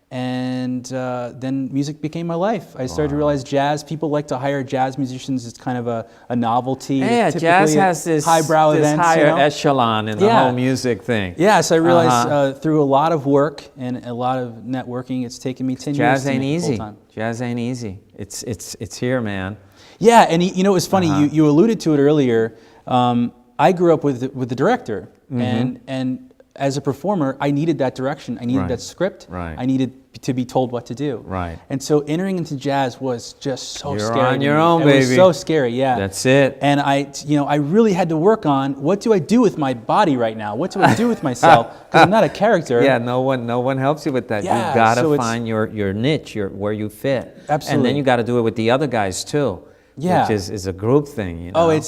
And then music became my life. I started to realize jazz, people like to hire jazz musicians. It's kind of a novelty. Yeah, jazz has this highbrow this events, higher echelon in the whole music thing. Yeah, so I realized through a lot of work and a lot of networking, it's taken me 10 years to make it full time. Jazz ain't easy. It's here, man. Yeah, and it was funny. You alluded to it earlier. I grew up with the director, and as a performer, I needed that direction. I needed that script. Right. I needed to be told what to do. Right. And so entering into jazz was just so scary. You're on your own, baby. It was so scary, yeah. That's it. And I really had to work on, what do I do with my body right now? What do I do with myself? Because I'm not a character. Yeah, no one helps you with that. Yeah, You've got to so find your niche, where you fit. Absolutely. And then you got to do it with the other guys too. Yeah. Which is a group thing, you know. Oh,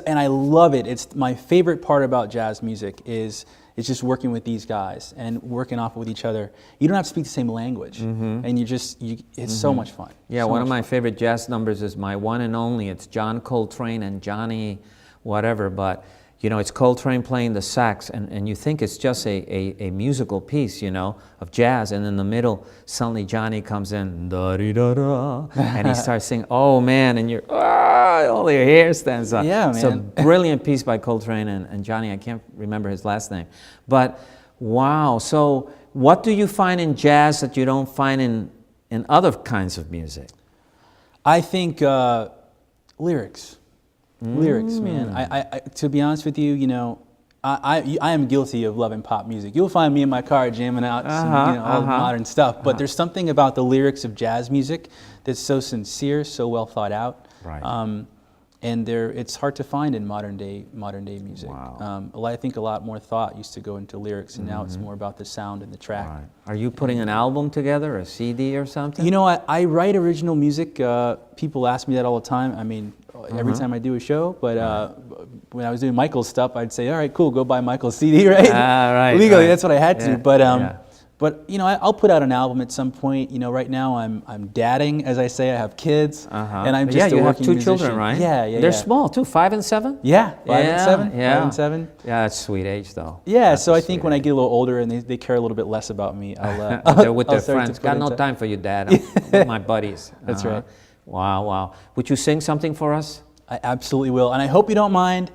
and I love it. It's my favorite part about jazz music is just working with these guys and working off with each other. You don't have to speak the same language, and it's so much fun. Yeah, so one of my favorite jazz numbers is my one and only. It's John Coltrane and Johnny whatever, but it's Coltrane playing the sax, and you think it's just a musical piece, of jazz, and in the middle, suddenly Johnny comes in, da-dee-da-da, and he starts singing, oh man, and all your hair stands up. Yeah, man. It's a brilliant piece by Coltrane and Johnny, I can't remember his last name. But wow, so what do you find in jazz that you don't find in other kinds of music? I think lyrics. Lyrics, man. I to be honest with you, I am guilty of loving pop music. You'll find me in my car jamming out some, all modern stuff. But there's something about the lyrics of jazz music that's so sincere, so well thought out. Right. And it's hard to find in modern day music. Wow. I think a lot more thought used to go into lyrics, and now it's more about the sound and the track. Right. Are you putting an album together, a CD or something? I write original music. People ask me that all the time. I mean, every time I do a show, but when I was doing Michael's stuff, I'd say, all right, cool, go buy Michael's CD, right? Right. Legally, that's what I had to. Yeah. But I'll put out an album at some point. Right now I'm dadding, as I say. I have kids, and I'm just a you have working 2 musician. children, right? Yeah. They're small too, 5 and 7. Yeah, 5 and 7. Yeah. 5 and 7. Yeah, that's sweet age though. Yeah, That's so a I think sweet when I age. get a little older and they care a little bit less about me, They're with I'll their start to friends. put Got no into- time for you, Dad. I'm with my buddies. That's right. Wow. Would you sing something for us? I absolutely will, and I hope you don't mind.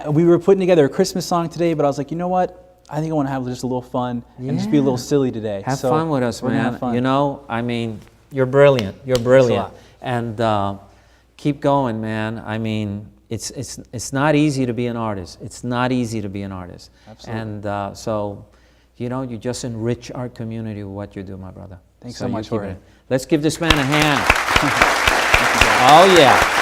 We were putting together a Christmas song today, but I was like, you know what? I think I want to have just a little fun and just be a little silly today. Have So fun with us, we're gonna man. have fun. I mean, you're brilliant. You're brilliant. Thanks a And keep going, man. I mean, it's not easy to be an artist. It's not easy to be an artist. Absolutely. And so, you just enrich our community with what you do, my brother. Thanks so much, you keep Jorge. it. Let's give this man a hand. Oh, yeah.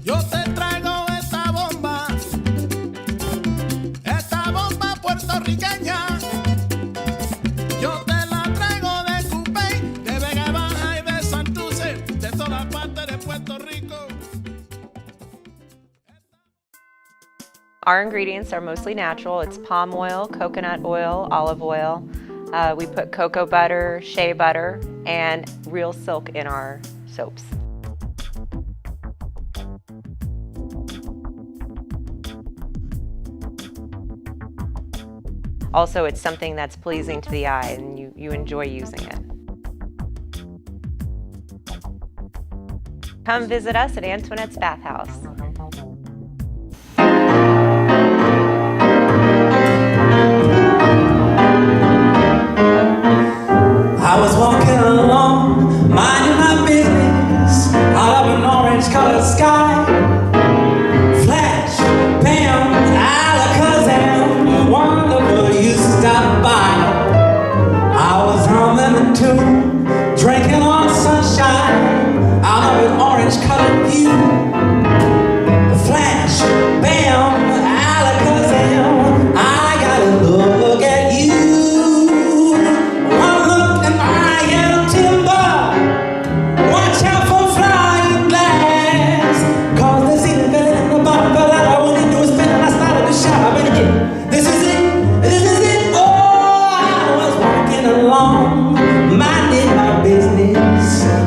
Yo te traigo esta bomba puertorriqueña. Yo te la traigo de Cupey, de Vega Baja y de Santurce, de todas partes de Puerto Rico. Our ingredients are mostly natural. It's palm oil, coconut oil, olive oil. We put cocoa butter, shea butter, and real silk in our soaps. also it's something that's pleasing to the eye and you enjoy using it. Come visit us at Antoinette's Bathhouse. I was walking along, minding my business, out of an orange-colored sky. Flash, bam, alakazam, wonderful, you stopped by. I was humming a tune, drinking on sunshine, out of an orange-colored view. Flash, bam, alakazam, I gotta look at you.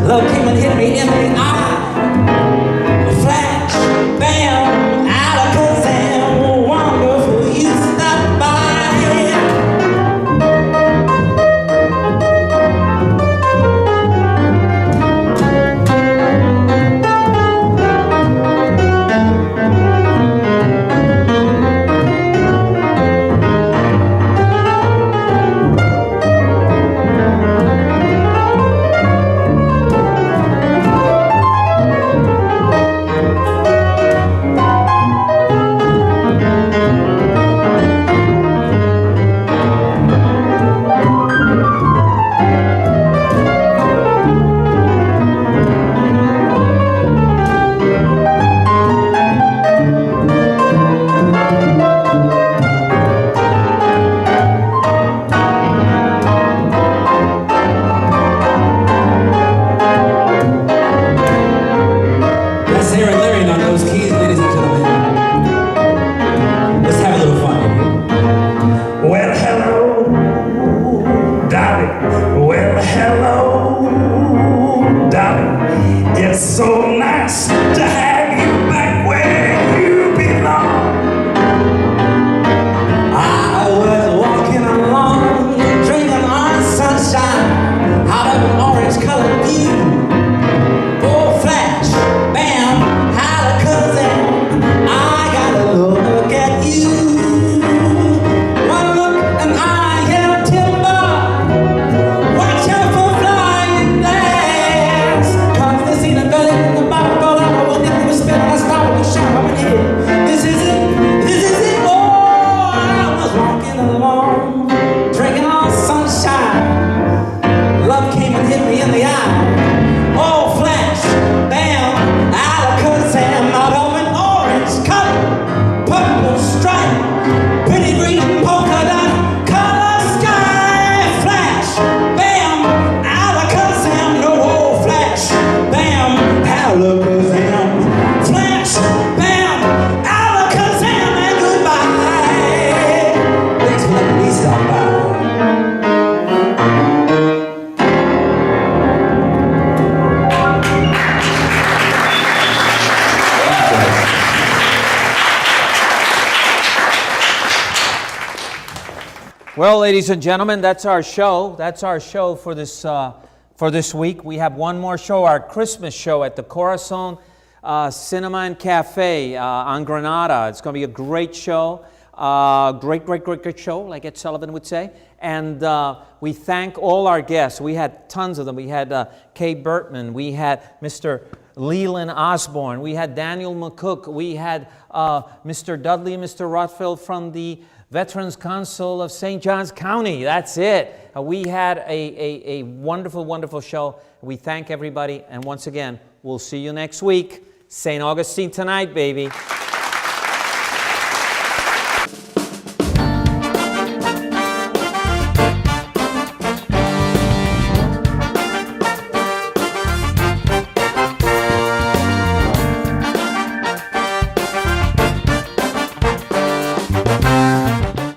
Love came and hit me in the eye. Flash, bam, alakazam, wonderful, you stopped by. Well, ladies and gentlemen, that's our show. That's our show for this week. We have one more show, our Christmas show at the Corazon Cinema and Cafe on Granada. It's going to be a great show. Great show, like Ed Sullivan would say. And we thank all our guests. We had tons of them. We had Kay Burtin. We had Mr. Leelynn Osborn. We had Daniel McCook. We had Mr. Dudley and Mr. Rothfeld from the Veterans Council of St. Johns County. That's it. We had a wonderful, wonderful show. We thank everybody. And once again, we'll see you next week. St. Augustine Tonight, baby.